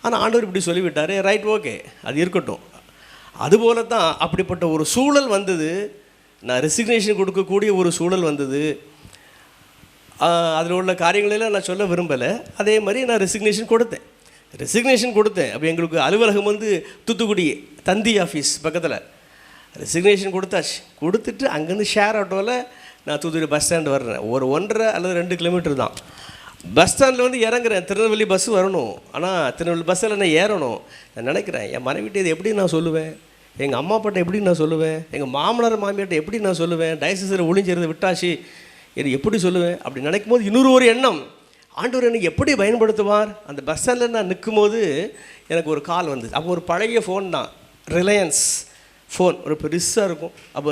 ஆனால் ஆண்டவர் இப்படி சொல்லிவிட்டார், ரைட், ஓகே, அது இருக்கட்டும். அதுபோல தான் அப்படிப்பட்ட ஒரு சூழல் வந்தது. நான் ரெசிக்னேஷன் கொடுக்கக்கூடிய ஒரு சூழல் வந்தது. அதில் உள்ள காரியங்களெல்லாம் நான் சொல்ல விரும்பலை. அதே மாதிரி நான் ரெசிக்னேஷன் கொடுத்தேன். அப்போ எங்களுக்கு அலுவலகம் வந்து தூத்துக்குடி தந்தி ஆஃபீஸ் பக்கத்தில். ரெசிக்னேஷன் கொடுத்துட்டு அங்கேருந்து ஷேர் ஆட்டோவில் நான் தூத்துக்குடி பஸ் ஸ்டாண்டு வர்றேன். ஒரு 1.5 அல்லது 2 கிலோமீட்டர் தான். பஸ் ஸ்டாண்டில் வந்து இறங்குறேன். திருநெல்வேலி பஸ்ஸு வரணும், ஆனால் திருநெல்வேலி பஸ்ஸில் நான் ஏறணும். நான் நினைக்கிறேன், என் மனைவிட்ட இதை எப்படி நான் சொல்லுவேன், எங்கள் அம்மா அப்பாட்ட எப்படி நான் சொல்லுவேன், எங்கள் மாமனார் மாமியார்ட்ட எப்படி நான் சொல்லுவேன், டயசிஸில் ஒளிஞ்சிருந்து விட்டாச்சு இது எப்படி சொல்லுவேன் அப்படி நினைக்கும் போது இன்னொரு ஒரு எண்ணம், ஆண்டவர் எனக்கு எப்படி பயன்படுத்துவார். அந்த பஸ் ஸ்டாண்டில் நான் நிற்கும் போது எனக்கு ஒரு கால் வந்தது. அப்போ ஒரு பழைய ஃபோன் தான், ரிலையன்ஸ் ஃபோன், ஒரு பெருசாக இருக்கும். அப்போ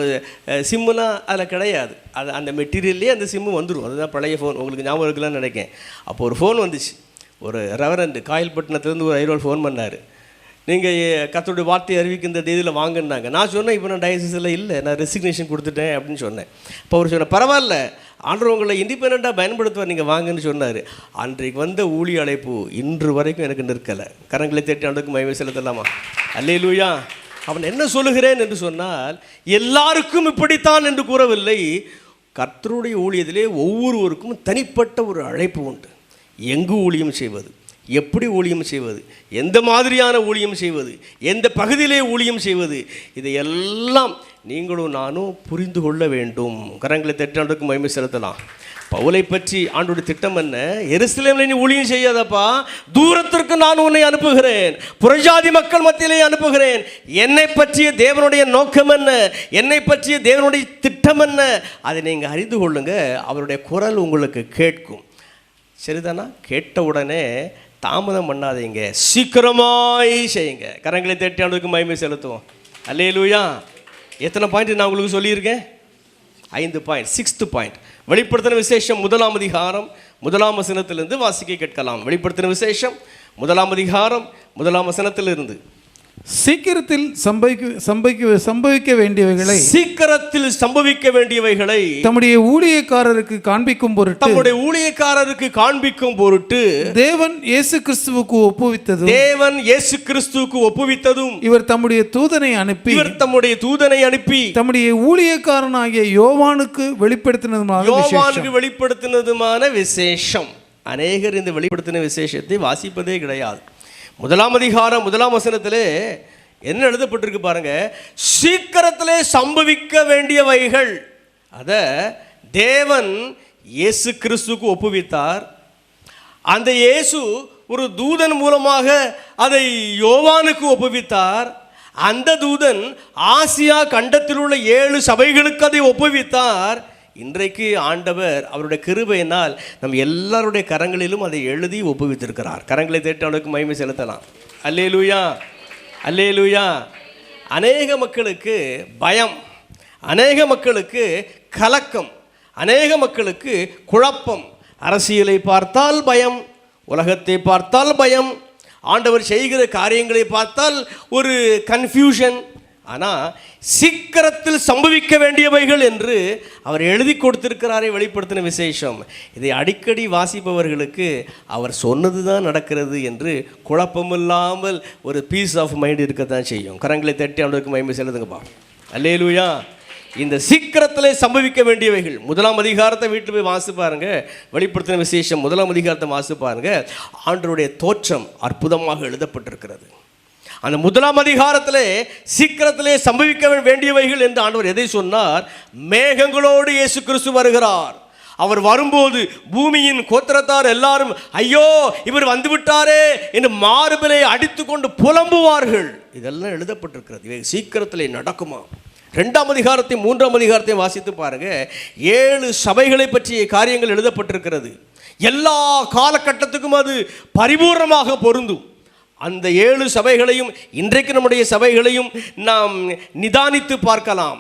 சிம்முலாம் அதில் கிடையாது, அது அந்த மெட்டீரியல்லே அந்த சிம்மு வந்துடும். அதுதான் பழைய ஃபோன், உங்களுக்கு ஞாபகம் இருக்கலாம்னு நினைக்கிறேன். அப்போ ஒரு ஃபோன் வந்துச்சு. ஒரு ரெவரண்ட் காயல்பட்டினத்துலேருந்து ஒரு ஐரோல் ஃபோன் பண்ணார். நீங்கள் கர்த்தருடைய வார்த்தையை அறிவிக்கின்ற தேதியில் வாங்கினாங்க. நான் சொன்னேன், இப்போ நான் டயசிஸில் இல்லை, நான் ரெசிக்னேஷன் கொடுத்துட்டேன் அப்படின்னு சொன்னேன். இப்போ அவர் சொன்ன பரவாயில்ல, ஆண்டவர் உங்களை இண்டிபெண்ட்டாக பயன்படுத்துவார், நீங்கள் வாங்கன்னு சொன்னார். அன்றைக்கு வந்த ஊழிய அழைப்பு இன்று வரைக்கும் எனக்கு நிற்கலை. கரங்களை தட்டி ஆண்டுக்கு மகிமை செலுத்தலாமா? அல்லேலூயா. அவன் என்ன சொல்லுகிறேன் என்று சொன்னால், எல்லாருக்கும் இப்படித்தான் என்று கூறவில்லை. கர்த்தருடைய ஊழியத்திலே ஒவ்வொருவருக்கும் தனிப்பட்ட ஒரு அழைப்பு உண்டு. எங்கு ஊழியம் செய்வது, எப்படி ஊழியம் செய்வது, எந்த மாதிரியான ஊழியம் செய்வது, எந்த பகுதியிலே ஊழியம் செய்வது, இதையெல்லாம் நீங்களும் நானும் புரிந்து கொள்ள வேண்டும். கரங்களை தட்டாண்டுக்கு மகிமை செலுத்தலாம். பவுலை பற்றி ஆண்டோடைய திட்டம் என்ன? எருசலேமில் நீ ஊழியம் செய்யாதப்பா, தூரத்திற்கு நான் உன்னை அனுப்புகிறேன், புறஜாதி மக்கள் மத்தியிலே அனுப்புகிறேன். என்னை பற்றிய தேவனுடைய நோக்கம் என்ன, என்னை பற்றிய தேவனுடைய திட்டம் என்ன, அதை நீங்கள் அறிந்து கொள்ளுங்க. அவருடைய குரல் உங்களுக்கு கேட்கும். சரிதானா? கேட்ட உடனே தாமதம் பண்ணாதீங்க, சீக்கிரமாய் செய்யுங்க. கரங்களை தட்டி ஆண்டவருக்கு மகிமை செலுத்துவோம். அல்லேலூயா. எத்தனை பாயிண்ட் நான் உங்களுக்கு சொல்லியிருக்கேன்? 5 பாயிண்ட். 6th பாயிண்ட், வெளிப்படுத்தின விசேஷம் 1ஆம் அதிகாரம் 1ஆம் வசனத்திலிருந்து வாசிக்க கேட்கலாம். வெளிப்படுத்தின விசேஷம் 1ஆம் அதிகாரம் 1ஆம் வசனத்திலிருந்து. சீக்கிரத்தில் சம்பவிக்க வேண்டியவைகளை தம்முடைய ஊழியக்காரருக்கு காண்பிக்கும் பொருட்டு தேவன் இயேசு கிறிஸ்துவுக்கு ஒப்புவித்ததும் இவர் தம்முடைய தூதனை அனுப்பி தம்முடைய ஊழியக்காரனாகிய யோவானுக்கு வெளிப்படுத்தினதுமான விசேஷம். அநேகர் இந்த வெளிப்படுத்தின விசேஷத்தை வாசிப்பதே கிடையாது. 1ஆம் அதிகாரம் 1ஆம் வசனத்திலே என்ன எழுதப்பட்டிருக்கு பாருங்க, சீக்கிரத்திலே சம்பவிக்க வேண்டியவைகள் அதை தேவன் இயேசு கிறிஸ்துவுக்கு ஒப்புவித்தார். அந்த இயேசு ஒரு தூதன் மூலமாக அதை யோவானுக்கு ஒப்புவித்தார். அந்த தூதன் ஆசியா கண்டத்தில் உள்ள 7 சபைகளுக்கு அதை ஒப்புவித்தார். இன்றைக்கு ஆண்டவர் அவருடைய கிருபையினால் நம் எல்லாருடைய கரங்களிலும் அதை எழுதி ஒப்புவித்திருக்கிறார். கரங்களை தேட்டு அவனுக்கு மகிமை செலுத்தலாம். அல்லேலூயா, அல்லேலூயா. அநேக மக்களுக்கு பயம், அநேக மக்களுக்கு கலக்கம், அநேக மக்களுக்கு குழப்பம். அரசியலை பார்த்தால் பயம், உலகத்தை பார்த்தால் பயம், ஆண்டவர் செய்கிற காரியங்களை பார்த்தால் ஒரு கன்ஃபியூஷன். ஆனால் சீக்கிரத்தில் சம்பவிக்க வேண்டியவைகள் என்று அவர் எழுதி கொடுத்திருக்கிறாரே வெளிப்படுத்தின விசேஷம். இதை அடிக்கடி வாசிப்பவர்களுக்கு அவர் சொன்னது தான் நடக்கிறது என்று குழப்பமில்லாமல் ஒரு பீஸ் ஆஃப் மைண்ட் இருக்கத்தான் செய்யும். கரங்களை தட்டி அவனுக்கு மகிமை செலுத்துங்கப்பா. அல்லேலூயா. இந்த சீக்கிரத்திலே சம்பவிக்க வேண்டியவைகள் 1ஆம் அதிகாரத்தை வீட்டில் போய் வாசி பாருங்க. வெளிப்படுத்தின விசேஷம் 1ஆம் அதிகாரத்தை வாசி பாருங்க. ஆண்டவருடைய தோற்றம் அற்புதமாக எழுதப்பட்டிருக்கிறது. அந்த 1ஆம் அதிகாரத்திலே சீக்கிரத்திலே சம்பவிக்க வேண்டியவைகள் என்று ஆண்டவர் எதை சொன்னார்? மேகங்களோடு இயேசு கிறிஸ்து வருகிறார். அவர் வரும்போது பூமியின் கோத்திரத்தார் எல்லாரும் ஐயோ இவர் வந்துவிட்டாரே என்று மார்பிலே அடித்து கொண்டு புலம்புவார்கள். இதெல்லாம் எழுதப்பட்டிருக்கிறது. இவை சீக்கிரத்திலே நடக்குமா? 2ஆம் அதிகாரத்தையும் 3ஆம் அதிகாரத்தையும் வாசித்து பாருங்க. 7 சபைகளை பற்றிய காரியங்கள் எழுதப்பட்டிருக்கிறது. எல்லா காலகட்டத்துக்கும் அது பரிபூர்ணமாக பொருந்தும். அந்த 7 சபைகளையும் இன்றைக்கு நம்முடைய சபைகளையும் நாம் நிதானித்து பார்க்கலாம்.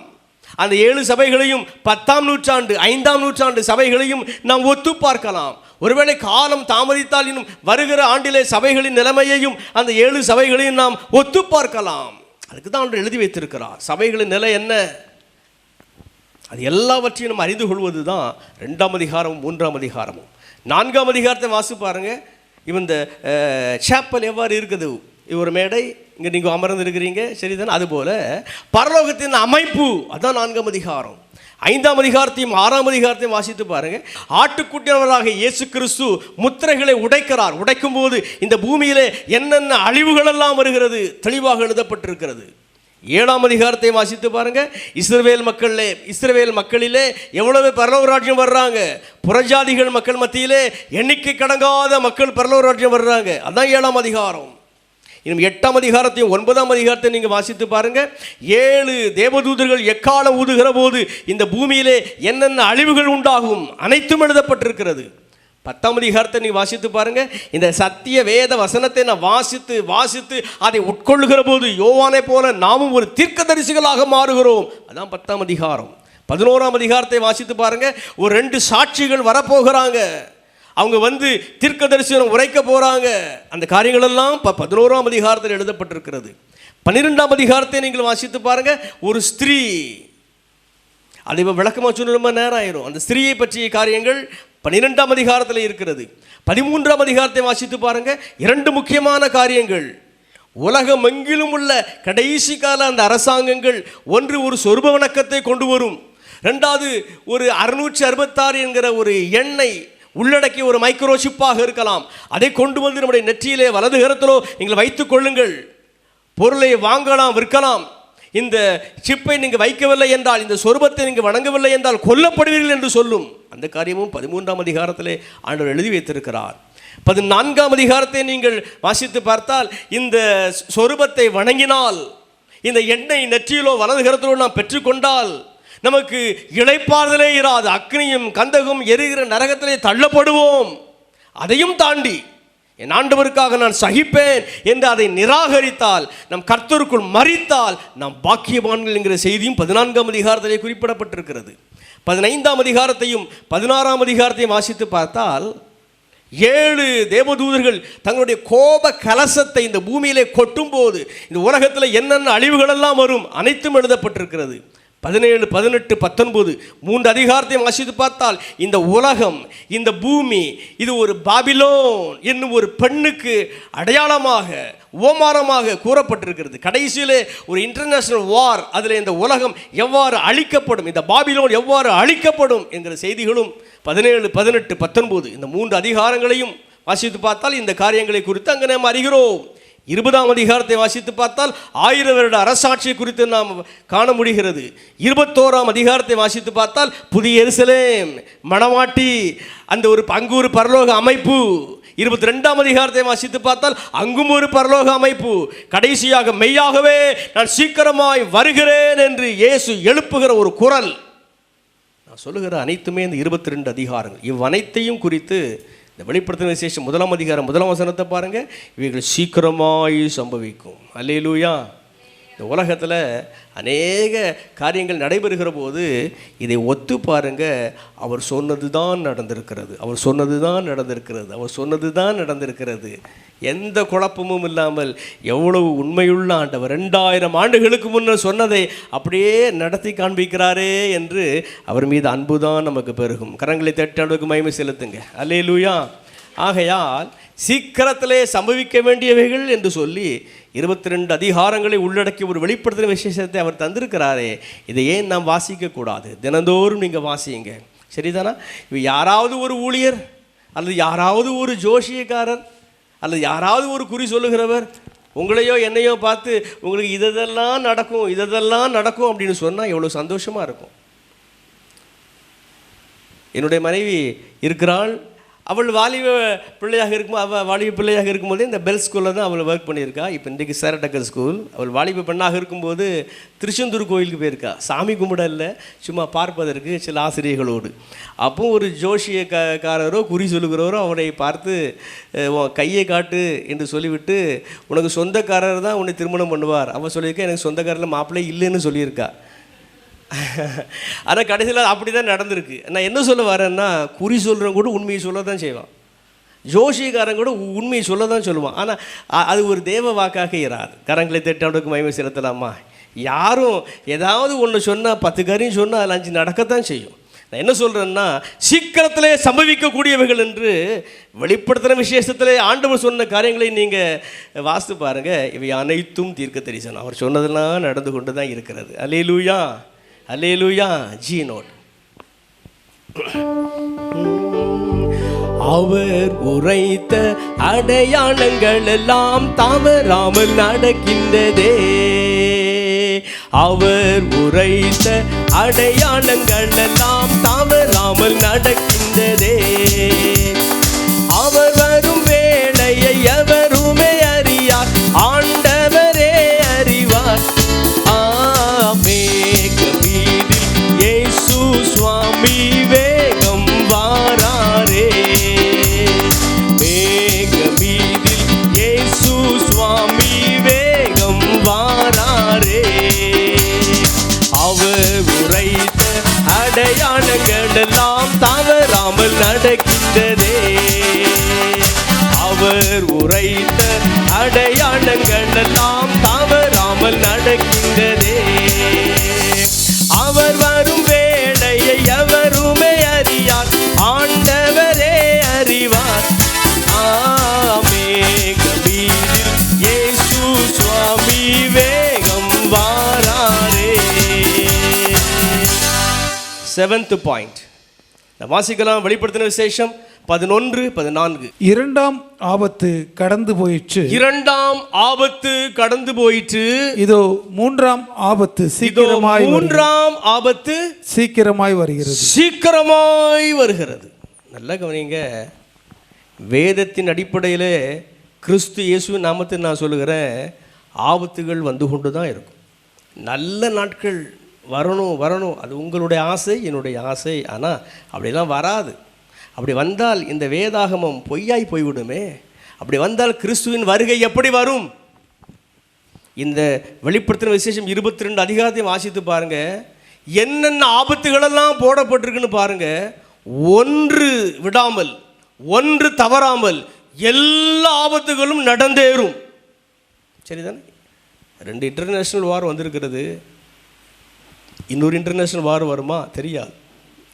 அந்த 7 சபைகளையும் 10ஆம் நூற்றாண்டு 5ஆம் நூற்றாண்டு சபைகளையும் நாம் ஒத்து பார்க்கலாம். ஒருவேளை காலம் தாமதித்தால் இன்னும் வருகிற ஆண்டிலே சபைகளின் நிலைமையையும் அந்த 7 சபைகளையும் நாம் ஒத்து பார்க்கலாம். அதுக்கு தான் ஒன்று எழுதி வைத்திருக்கிறார். சபைகளின் நிலை என்ன, அது எல்லாவற்றையும் நம்ம அறிந்து கொள்வது தான் 2ஆம் அதிகாரமும் 3ஆம் அதிகாரமும். 4ஆம் அதிகாரத்தை வாசி பாருங்க. இந்த சேப்பல் எவ்வாறு இருக்குது? ஒரு மேடை, இங்கே நீங்கள் அமர்ந்திருக்கிறீங்க, சரிதானே? அதுபோல் பரலோகத்தின் அமைப்பு, அதான் 4ஆம் அதிகாரம். 5ஆம் அதிகாரத்தையும் 6ஆம் அதிகாரத்தையும் வாசித்து பாருங்க. ஆட்டுக்குட்டியானவராக இயேசு கிறிஸ்து முத்திரைகளை உடைக்கிறார். உடைக்கும் போது இந்த பூமியிலே என்னென்ன அழிவுகளெல்லாம் வருகிறது தெளிவாக எழுதப்பட்டிருக்கிறது. 7ஆம் அதிகாரத்தை வாசித்து பாருங்க. இஸ்ரவேல் மக்களிலே எவ்வளவு பரலோக ராஜ்யம் வர்றாங்க. புறஜாதிகள் மக்கள் மத்தியிலே எண்ணிக்கை கடங்காத மக்கள் பரலோக ராஜ்யம் வர்றாங்க. அதான் 7ஆம் அதிகாரம். இன்னும் 8ஆம் அதிகாரத்தையும் 9ஆம் அதிகாரத்தை நீங்கள் வாசித்து பாருங்க. 7 தேவதூதர்கள் எக்காலம் ஊதுகிற போது இந்த பூமியிலே என்னென்ன அழிவுகள் உண்டாகும் அனைத்தும் எழுதப்பட்டிருக்கிறது. 10ஆம் அதிகாரத்தை நீ வாசித்து பாருங்க. இந்த சத்திய வேத வசனத்தை நான் வாசித்து அதை உட்கொள்ளுகிற போது யோவானை போல நாமும் ஒரு தீர்க்கதரிசிகளாக மாறுகிறோம். அதான் 10ஆம் அதிகாரம். 11ஆம் அதிகாரத்தை வாசித்து பாருங்க. ஒரு 2 சாட்சிகள் வரப்போகிறாங்க. அவங்க வந்து தீர்க்க தரிசனம் உரைக்க போகிறாங்க. அந்த காரியங்கள் எல்லாம் 11ஆம் அதிகாரத்தில் எழுதப்பட்டிருக்கிறது. 12ஆம் அதிகாரத்தை நீங்கள் வாசித்து பாருங்க. ஒரு ஸ்திரீ, அதை விளக்கமாக சொல்ல ரொம்ப நேரம் ஆயிரும். அந்த ஸ்திரீயை பற்றிய காரியங்கள் 12ஆம் அதிகாரத்தில் இருக்கிறது. 13ஆம் அதிகாரத்தை வாசித்து பாருங்க. 2 முக்கியமான காரியங்கள். உலகம் எங்கிலும் உள்ள கடைசி கால அந்த அரசாங்கங்கள் ஒன்று ஒரு சொர்ப வணக்கத்தை கொண்டு வரும். 2வது ஒரு 666 என்கிற ஒரு எண்ணெய் உள்ளடக்கிய ஒரு மைக்ரோசிப்பாக இருக்கலாம். அதை கொண்டு வந்து நம்முடைய நெற்றியிலே வலது கரத்திலோ நீங்கள் வைத்துக் கொள்ளுங்கள். பொருளை வாங்கலாம், விற்கலாம். இந்த சிப்பை நீங்கள் வைக்கவில்லை என்றால், இந்த சொர்பத்தை நீங்கள் வணங்கவில்லை என்றால் கொல்லப்படுவீர்கள் என்று சொல்லும். அந்த காரியமும் 13ஆம் அதிகாரத்திலே ஆண்டவர் எழுதி வைத்திருக்கிறார். 14ஆம் அதிகாரத்தை நீங்கள் வாசித்து பார்த்தால், இந்த சொரூபத்தை வணங்கினால், இந்த எண்ணெய் நெற்றியிலோ வலது கரத்திலோ நாம் பெற்றுக்கொண்டால் நமக்கு இளைப்பாறுதலே இராது. அக்னியும் கந்தகம் எரிகிற நரகத்திலே தள்ளப்படுவோம். அதையும் தாண்டி என் ஆண்டவருக்காக நான் சகிப்பேன் என்று அதை நிராகரித்தால், நம் கர்த்தருக்குள் மரித்தால் நாம் பாக்கியவான்கள் என்கிற செய்தியும் 14ஆம் அதிகாரத்திலே குறிப்பிடப்பட்டிருக்கிறது. 15ஆம் அதிகாரத்தையும் 16ஆம் அதிகாரத்தையும் வாசித்து பார்த்தால், 7 தேவதூதர்கள் தங்களுடைய கோப கலசத்தை இந்த பூமியிலே கொட்டும் போது இந்த உலகத்தில் என்னென்ன அழிவுகளெல்லாம் வரும் அனைத்தும் எழுதப்பட்டிருக்கிறது. 17, 18, 19 3 அதிகாரத்தையும் வாசித்து பார்த்தால், இந்த உலகம், இந்த பூமி, இது ஒரு பாபிலோன் என்னும் ஒரு பெண்ணுக்கு அடையாளமாக ஓமானமாக கூறப்பட்டிருக்கிறது. கடைசியிலே ஒரு இன்டர்நேஷனல் வார், அதில் இந்த உலகம் எவ்வாறு அழிக்கப்படும், இந்த பாபிலோன் எவ்வாறு அழிக்கப்படும் என்கிற செய்திகளும் 17, 18, 19 இந்த 3 அதிகாரங்களையும் வாசித்து பார்த்தால் இந்த காரியங்களை குறித்து அங்கே நாம் அறிகிறோம். 20ஆம் அதிகாரத்தை வாசித்து பார்த்தால் 1000 வருட அரசாட்சியை குறித்து நாம் காண முடிகிறது. 21ஆம் அதிகாரத்தை வாசித்து பார்த்தால் புதிய எருசலேம், மணவாட்டி, அந்த அங்கு ஒரு பரலோக அமைப்பு. 22ஆம் அதிகாரத்தை வாசித்து பார்த்தால் அங்கும் ஒரு பரலோக அமைப்பு. கடைசியாக மெய்யாகவே நான் சீக்கிரமாய் வருகிறேன் என்று இயேசு எழுப்புகிற ஒரு குரல். நான் சொல்லுகிற அனைத்துமே இந்த 22 அதிகாரங்கள். இவ்வனைத்தையும் குறித்து இந்த வெளிப்படுத்தின விசேஷம் 1ஆம் அதிகாரம் 1ஆம் வசனத்தை பாருங்கள். இவைகள் சீக்கிரமாய் சம்பவிக்கும். அல்லேலூயா. இந்த உலகத்தில் அநேக காரியங்கள் நடைபெறுகிற போது இதை ஒத்து பாருங்க. அவர் சொன்னது தான் நடந்திருக்கிறது, அவர் சொன்னது தான் நடந்திருக்கிறது, அவர் சொன்னது தான் நடந்திருக்கிறது. எந்த குழப்பமும் இல்லாமல் எவ்வளவு உண்மையுள்ள ஆண்டவர் 2000 ஆண்டுகளுக்கு முன்னர் சொன்னதை அப்படியே நடத்தி காண்பிக்கிறாரே என்று அவர் மீது அன்புதான் நமக்கு பெருகும். கரங்களை தட்டாண்டுக்கு மகிமை செலுத்துங்க. அல்லேலூயா. ஆகையால் சீக்கிரத்திலே சம்பவிக்க வேண்டியவைகள் என்று சொல்லி 22 அதிகாரங்களை உள்ளடக்கி ஒரு வெளிப்படுத்தின விசேஷத்தை அவர் தந்திருக்கிறாரே, இதை ஏன் நாம் வாசிக்கக்கூடாது? தினந்தோறும் நீங்கள் வாசியுங்க. சரிதானா? இப்போ யாராவது ஒரு ஊழியர் அல்லது யாராவது ஒரு ஜோஷியக்காரர் அல்லது யாராவது ஒரு குறி சொல்லுகிறவர் உங்களையோ என்னையோ பார்த்து உங்களுக்கு இதெல்லாம் நடக்கும் அப்படின்னு சொன்னால் எவ்வளோ சந்தோஷமாக இருக்கும். என்னுடைய மனைவி இருக்கிறாள். அவள் வாலிப பிள்ளையாக இருக்கும்போது இந்த பெல் ஸ்கூலில் தான் அவள் ஒர்க் பண்ணியிருக்கா. இப்போ இன்றைக்கு சேரட்டக்கர் ஸ்கூல். அவள் வாலிப பெண்ணாக இருக்கும்போது திருச்செந்தூர் கோயிலுக்கு போயிருக்கா. சாமி கும்பிட இல்லை, சும்மா பார்ப்பதற்கு சில ஆசிரியர்களோடு. அப்போ ஒரு ஜோஷியக்காரரோ குறி சொல்லுகிறவரோ அவனை பார்த்து கையை காட்டு என்று சொல்லிவிட்டு, உனக்கு சொந்தக்காரர் தான் உன்னை திருமணம் பண்ணுவார். அவள் சொல்லியிருக்கா, எனக்கு சொந்தக்காரில் மாப்பிள்ளை இல்லைன்னு சொல்லியிருக்கா. ஆனால் கடைசியில் அப்படி தான் நடந்திருக்கு. நான் என்ன சொல்ல வரேன்னா, குறி சொல்கிறவங்க கூட உண்மையை சொல்ல தான் செய்வான், ஜோஷியக்காரன் கூட உண்மையை சொல்ல தான் சொல்லுவான். ஆனால் அது ஒரு தேவ வாக்காக இராது. கரங்களை தட்டாண்டுக்கு மகிமை செலுத்தலாமா? யாரும் ஏதாவது ஒன்று சொன்னால் 10 காரியம் சொன்னால் அதில் 5 நடக்கத்தான் செய்யும். நான் என்ன சொல்கிறேன்னா, சீக்கிரத்திலே சம்பவிக்கக்கூடியவைகள் என்று வெளிப்படுத்தின விசேஷத்திலே ஆண்டவர் சொன்ன காரியங்களை நீங்கள் வாசித்து பாருங்கள். இவை அனைத்தும் தீர்க்க தரிசனம். அவர் சொன்னதெல்லாம் நடந்து கொண்டு தான் இருக்கிறது. அல்லேலூயா, அல்லேலூயா. G note. அவர் உரைத்த அடையாளங்கள் எல்லாம் தவறாமல் நடக்கின்றதே. அவர் உரைத்த அடையாளங்கள் எல்லாம் தவறாமல் நடக்கின்றதே. அவர் வரும் வேளையை எவருமே அறியார், ஆண்டவரே அறிவார். மேகவீதில் இயேசு சுவாமி வேகம் வாராரே. மேகவீதில் இயேசு சுவாமி வேகம் வாராரே. அவர் உரைத்த அடையாளங்கள் எல்லாம் தவறாமல் நடக்கின்றதே. அவர் உரைத்த அடையாளங்கள் எல்லாம் தவறாமல் நடக்கின்றதே. அவர் வரும் வேளையை எவருமே அறியார், ஆண்டவரே அறிவார். மேகவீதில் இயேசு சுவாமி வேகம் வாராரே. 7th பாயிண்ட் வாசிக்கலாம். வெளிப்படுத்தின விசேஷம் 11:14. இரண்டாம் ஆபத்து கடந்து போயிற்று. இரண்டாம் ஆபத்து கடந்து போயிற்று. இதோ மூன்றாம் ஆபத்து சீக்கிரமாய் மூன்றாம் ஆபத்து சீக்கிரமாய் வருகிறது. சீக்கிரமாய் வருகிறது. நல்லா கவனிங்க. வேதத்தின் அடிப்படையில் கிறிஸ்து இயேசுவின் நாமத்தில் நான் சொல்லுகிறேன், ஆபத்துகள் வந்து கொண்டு தான் இருக்கும். நல்ல நாட்கள் வரணும் வரணும், அது உங்களுடைய ஆசை, என்னுடைய ஆசை. ஆனால் அப்படிலாம் வராது. அப்படி வந்தால் இந்த வேதாகமம் பொய்யாய் போய்விடுமே. அப்படி வந்தால் கிறிஸ்துவின் வருகை எப்படி வரும்? இந்த வெளிப்படுத்தின விசேஷம் 22 அதிகாரத்தையும் வாசித்து பாருங்க. என்னென்ன ஆபத்துகளெல்லாம் போடப்பட்டிருக்குன்னு பாருங்க. ஒன்று விடாமல், ஒன்று தவறாமல் எல்லா ஆபத்துகளும் நடந்தேறும். சரிதானே? 2 இன்டர்நேஷ்னல் வார் வந்திருக்கிறது. இன்னொரு இன்டர்நேஷ்னல் வார் வருமா தெரியாது.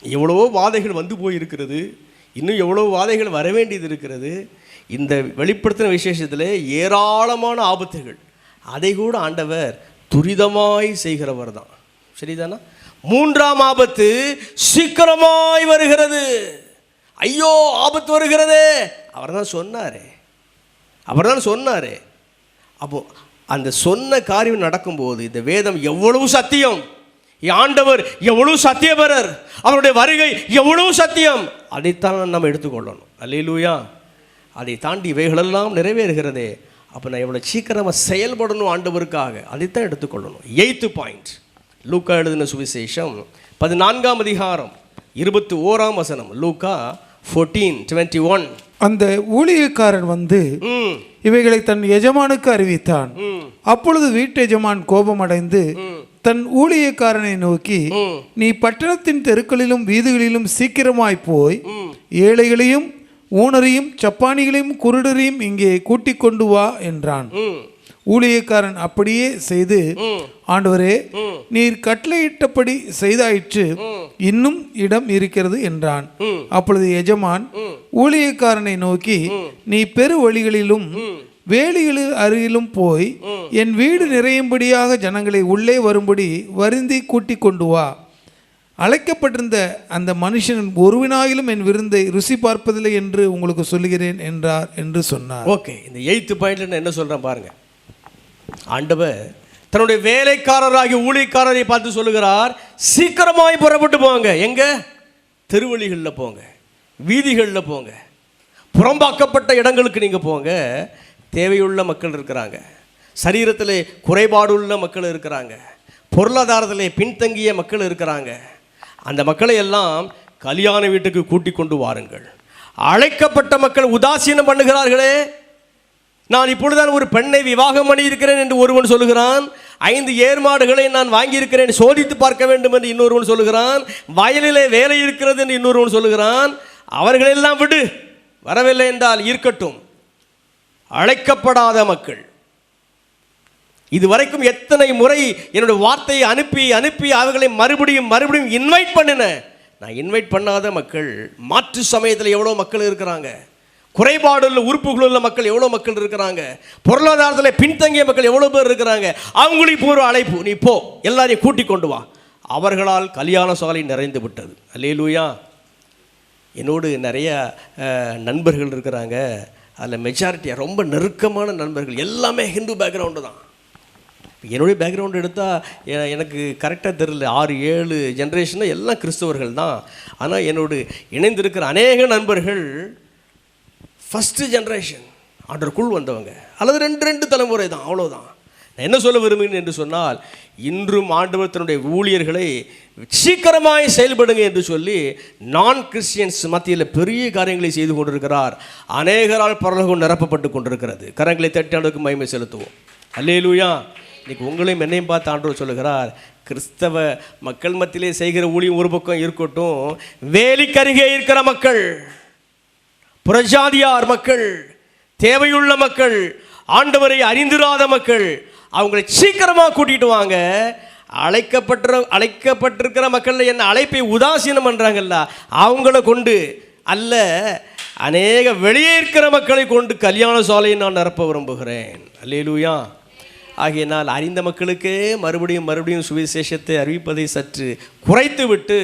எவ்வளவோ வாதைகள் வந்து போயிருக்கிறது. இன்னும் எவ்வளோ வாதைகள் வர வேண்டியது இருக்கிறது. இந்த வெளிப்படுத்தின விசேஷத்தில் ஏராளமான ஆபத்துகள், அதை கூட ஆண்டவர் துரிதமாய் செய்கிறவர் தான். சரிதானா? மூன்றாம் ஆபத்து சீக்கிரமாய் வருகிறது. ஐயோ ஆபத்து வருகிறதே, அவர் தான் சொன்னாரே, அவர் தான் சொன்னாரே. அப்போ அந்த சொன்ன காரியம் நடக்கும்போது இந்த வேதம் எவ்வளவு சத்தியம், ஆண்டவர் எவ்வளவு சத்தியபரர், அவருடைய வருகை எவ்வளவு சத்தியம், அதைத்தான் நம்ம எடுத்துக்கொள்ளணும். அல்லேலூயா. அதை தாண்டி இவைகளெல்லாம் நிறைவேறுகிறதே, அப்போ நான் எவ்வளோ சீக்கிரமாக செயல்படணும் ஆண்டவருக்காக, அதைத்தான் எடுத்துக்கொள்ளணும். 8th பாயிண்ட் லூக்கா எழுதின சுவிசேஷம் 14ஆம் அதிகாரம் 21ஆம் வசனம். லூக்கா 14:21. அந்த ஊழியக்காரன் வந்து இவைகளை தன் எஜமானுக்கு அறிவித்தான். அப்பொழுது வீட்டு எஜமான் கோபமடைந்து தன் ஊழியக்காரனை நோக்கி, நீ பட்டணத்தின் தெருக்களிலும் வீதிகளிலும் சீக்கிரமாய் போய் ஏழைகளையும் ஊனரையும் சப்பானிகளையும் குருடரையும் இங்கே கூட்டிக் கொண்டு வா என்றான். ஊழியக்காரன் அப்படியே செய்து, ஆண்டவரே நீர் கட்டளையிட்டபடி செய்தாயிற்று, இன்னும் இடம் இருக்கிறது என்றான். அப்பொழுது எஜமான் ஊழியக்காரனை நோக்கி, நீ பெரு வழிகளிலும் வேலிகளில் அருகிலும் போய் என் வீடு நிறையும்படியாக ஜனங்களை உள்ளே வரும்படி வருந்தி கூட்டிக் கொண்டு வா. அழைக்கப்பட்டிருந்த அந்த மனுஷன் ஒருவினாயிலும் என் விருந்தை ருசி பார்ப்பதில்லை என்று உங்களுக்கு சொல்லுகிறேன் என்றார் என்று சொன்னார். ஓகே, இந்த 8th பாயிண்ட்ல என்ன சொல்றேன் பாருங்க. ஆண்டவர் தன்னுடைய வேலைக்காரராகிய ஊழியக்காரரை பார்த்து சொல்லுகிறார், சீக்கிரமாய் புறப்பட்டு போங்க. எங்க? தெருவழிகளில் போங்க, வீதிகளில் போங்க, புறம்பாக்கப்பட்ட இடங்களுக்கு நீங்கள் போங்க. தேவையுள்ள மக்கள் இருக்கிறாங்க, சரீரத்தில் குறைபாடுள்ள மக்கள் இருக்கிறாங்க, பொருளாதாரத்திலே பின்தங்கிய மக்கள் இருக்கிறாங்க. அந்த மக்களை எல்லாம் கல்யாண வீட்டுக்கு கூட்டிக் கொண்டு வாருங்கள். அழைக்கப்பட்ட மக்கள் உதாசீனம் பண்ணுகிறார்களே, நான் இப்பொழுதுதான் ஒரு பெண்ணை விவாகம் பண்ணியிருக்கிறேன் என்று ஒருவன் சொல்லுகிறான். 5 ஏர்மாடுகளை நான் வாங்கியிருக்கிறேன், சோதித்து பார்க்க வேண்டும் என்று இன்னொருவன் சொல்லுகிறான். வயலிலே வேலை இருக்கிறது என்று இன்னொருவன் சொல்லுகிறான். அவர்களெல்லாம் விடு, வரவில்லை என்றால் இருக்கட்டும். அழைக்கப்படாத மக்கள், இதுவரைக்கும் எத்தனை முறை என்னுடைய வார்த்தையை அனுப்பி அனுப்பி அவர்களை மறுபடியும் மறுபடியும் இன்வைட் பண்ணின, நான் இன்வைட் பண்ணாத மக்கள், மாற்று சமயத்தில் எவ்வளோ மக்கள் இருக்கிறாங்க, குறைபாடுள்ள உறுப்புகள் உள்ள மக்கள் எவ்வளோ மக்கள் இருக்கிறாங்க, பொருளாதாரத்தில் பின்தங்கிய மக்கள் எவ்வளோ பேர் இருக்கிறாங்க. அவங்களுக்கு ஒரு அழைப்பு, நீ போ, எல்லாரையும் கூட்டிக் கொண்டு வா. அவர்களால் கல்யாண சாலை நிறைந்து விட்டது. அல்லேலூயா. என்னோடு நிறைய நண்பர்கள் இருக்கிறாங்க. அதில் மெஜாரிட்டியாக ரொம்ப நெருக்கமான நண்பர்கள் எல்லாமே ஹிந்து பேக்ரவுண்டு தான். என்னுடைய பேக்ரவுண்டு எடுத்தால் எனக்கு கரெக்டாக தெரியல, 6-7 ஜென்ரேஷனில் எல்லாம் கிறிஸ்தவர்கள் தான். ஆனால் என்னோடு இணைந்திருக்கிற அநேக நண்பர்கள் ஃபஸ்ட்டு ஜென்ரேஷன் ஆண்டருக்குள் வந்தவங்க, அல்லது 2 தலைமுறை தான், அவ்வளோதான். நான் என்ன சொல்ல விரும்புகிறேன் என்று சொன்னால், இன்றும் ஆண்டவர் தன்னுடைய ஊழியர்களை சீக்கிரமாய் செயல்படுங்க என்று சொல்லி நான் கிறிஸ்டியன்ஸ் மத்தியில் பெரிய காரியங்களை செய்து கொண்டிருக்கிறார். அநேகரால் பரலோகம் நிரப்பப்பட்டு கொண்டிருக்கிறது. கரங்களை தட்டி ஆண்டவருக்கு மகிமை செலுத்துவோம். அல்லேலூயா. இன்றைக்கி உங்களையும் என்னையும் பார்த்து ஆண்டவர் சொல்லுகிறார், கிறிஸ்தவ மக்கள் மத்தியிலே செய்கிற ஊழியம் ஒரு பக்கம் இருக்கட்டும், வேலிக்கருகே இருக்கிற மக்கள், புறஜாதியார் மக்கள், தேவையுள்ள மக்கள், ஆண்டவரை அறிந்திராத மக்கள், அவங்களை சீக்கிரமாக கூட்டிகிட்டு வாங்க. அழைக்கப்பட்டிருக்கிற மக்கள் என்ன அழைப்பை உதாசீனம் பண்ணுறாங்கல்ல, அவங்கள கொண்டு அல்ல, அநேக வெளியே இருக்கிற மக்களை கொண்டு கல்யாண சாலையை நான் நிரப்ப விரும்புகிறேன். அல்லேலூயா. ஆகையினால் அறிந்த மக்களுக்கே மறுபடியும் சுவிசேஷத்தை அறிவிப்பதை சற்று குறைத்து விட்டு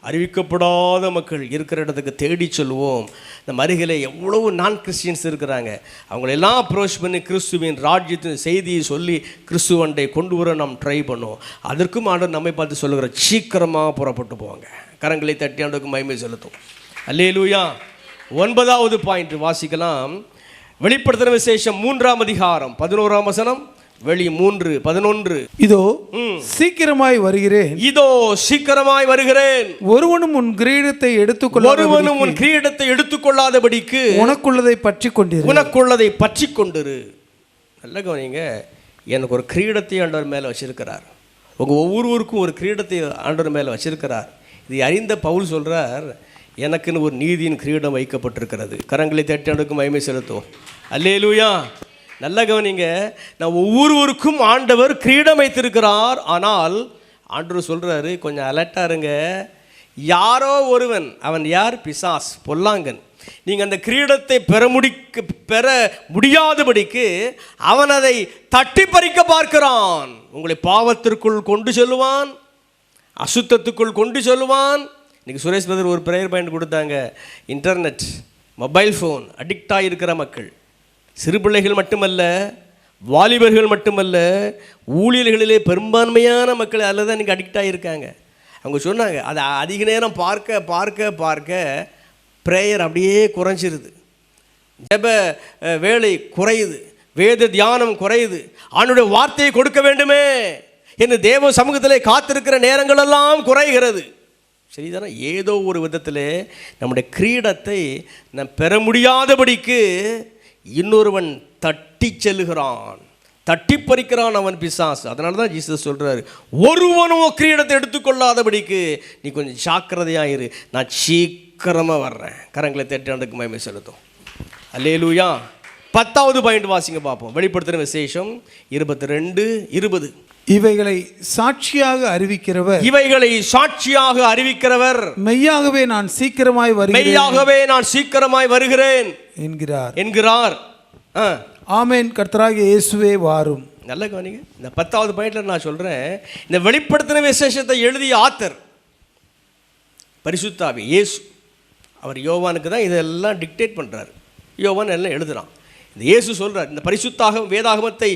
அறிவிக்கப்படாத மக்கள் இருக்கிற இடத்துக்கு தேடி சொல்லுவோம். இந்த அருகில் எவ்வளவு நான் கிறிஸ்டியன்ஸ் இருக்கிறாங்க, அவங்களெல்லாம் அப்ரோச் பண்ணி கிறிஸ்துவின் ராஜ்யத்தின் செய்தியை சொல்லி கிறிஸ்துவண்டை கொண்டு வர நாம் ட்ரை பண்ணுவோம். அதற்கும் ஆண்டவர் நம்மை பார்த்து சொல்லுகிற, சீக்கிரமாக புறப்பட்டு போவாங்க. கரங்களை தட்டி ஆண்டவருக்கு மகிமை செலுத்தும். அல்லேலூயா. 9வது பாயிண்ட் வாசிக்கலாம். வெளிப்படுத்தின விசேஷம் 3ஆம் அதிகாரம் 11ஆம் வசனம். வெளி 3:11. இதோ சீக்கிரமாய் வருகிறேன், இதோ சீக்கிரமாய் வருகிறேன், ஒருவனும் உன் கிரீடத்தை எடுத்துக்கொள்ளாதபடிக்கு உனக்குள்ளதை பற்றி கொண்டிரு. நல்ல கவனிங்க, எனக்கு ஒரு கிரீடத்தை ஆண்டவர் மேலே வச்சிருக்கிறார். உங்கள் ஒவ்வொருவருக்கும் ஒரு கிரீடத்தை ஆண்டவர் மேலே வச்சிருக்கிறார். இதை அறிந்த பவுல் சொல்கிறார், எனக்குன்னு ஒரு நீதியின் கிரீடம் வைக்கப்பட்டிருக்கிறது. கரங்களை தட்டி ஆண்டவருக்கு மகிமை செலுத்துவோம். அல்லேலூயா. நல்ல கவனிங்க, நான் ஒவ்வொருவருக்கும் ஆண்டவர் கிரீடம் வைத்திருக்கிறார். ஆனால் ஆண்டவர் சொல்கிறாரு, கொஞ்சம் அலர்ட்டாக இருங்க. யாரோ ஒருவன், அவன் யார்? பிசாஸ், பொல்லாங்கன். நீங்கள் அந்த கிரீடத்தை பெற முடியாதபடிக்கு அவன் அதை தட்டி பறிக்க பார்க்கிறான். உங்களை பாவத்திற்குள் கொண்டு செல்லுவான், அசுத்தத்துக்குள் கொண்டு செல்லுவான். இன்றைக்கி சுரேஷ் பிரதர் ஒரு ப்ரேயர் பாயிண்ட் கொடுத்தாங்க. இன்டர்நெட், மொபைல் ஃபோன் அடிக்டாக இருக்கிற மக்கள், சிறு பிள்ளைகள் மட்டுமல்ல, வாலிபர்கள் மட்டுமல்ல, ஊழியர்களிலே பெரும்பான்மையான மக்கள் அதில் தான் இன்றைக்கி அடிக்டாக இருக்காங்க. அவங்க சொன்னாங்க, அதை அதிக நேரம் பார்க்க ப்ரேயர் அப்படியே குறைஞ்சிருது, ஜெப வேலை குறையுது, வேத தியானம் குறையுது, ஆண்டவருடைய வார்த்தையை கொடுக்க வேண்டுமே என்று தேவ சமூகத்தில் காத்திருக்கிற நேரங்களெல்லாம் குறைகிறது. சரிதானே? ஏதோ ஒரு விதத்தில் நம்முடைய கிரீடத்தை நாம் பெற முடியாதபடிக்கு இன்னொருவன் தட்டி செல்லுகிறான், தட்டி பறிக்கிறான், அவன் பிசாசு. அதனால தான் ஜீசஸ் சொல்கிறாரு, ஒருவனும் கிரீடத்தை எடுத்துக்கொள்ளாதபடிக்கு நீ கொஞ்சம் ஜாக்கிரதையாக இரு, நான் சீக்கிரமாக வர்றேன். கரங்களை தட்டி ஆண்டவருக்கு மகிமை செலுத்தும். அல்லேலூயா. 10வது பாயிண்ட் வாசிங்க பார்ப்போம். வெளிப்படுத்தின விசேஷம் 22:20. இவைகளை சாட்சியாக அறிவிக்கிறவர் மெய்யாகவே நான் சீக்கிரமாய் வருகிறேன் என்கிறார். ஆமென். கர்த்தராகிய இயேசுவே வாரும். நல்ல கவனிங்க, இந்த 10வது பாயிண்ட்ல நான் சொல்றேன், இந்த வெளிப்படுத்தின விசேஷத்தை எழுதிய ஆத்தர் பரிசுத்த ஆவி இயேசு. அவர் யோவானுக்கு தான் இதெல்லாம் டிக்டேட் பண்றாரு. யோவான் எல்லாம் எழுதுறான். இந்த இயேசு சொல்கிறார், இந்த பரிசுத்தாகம் வேதாகமத்தை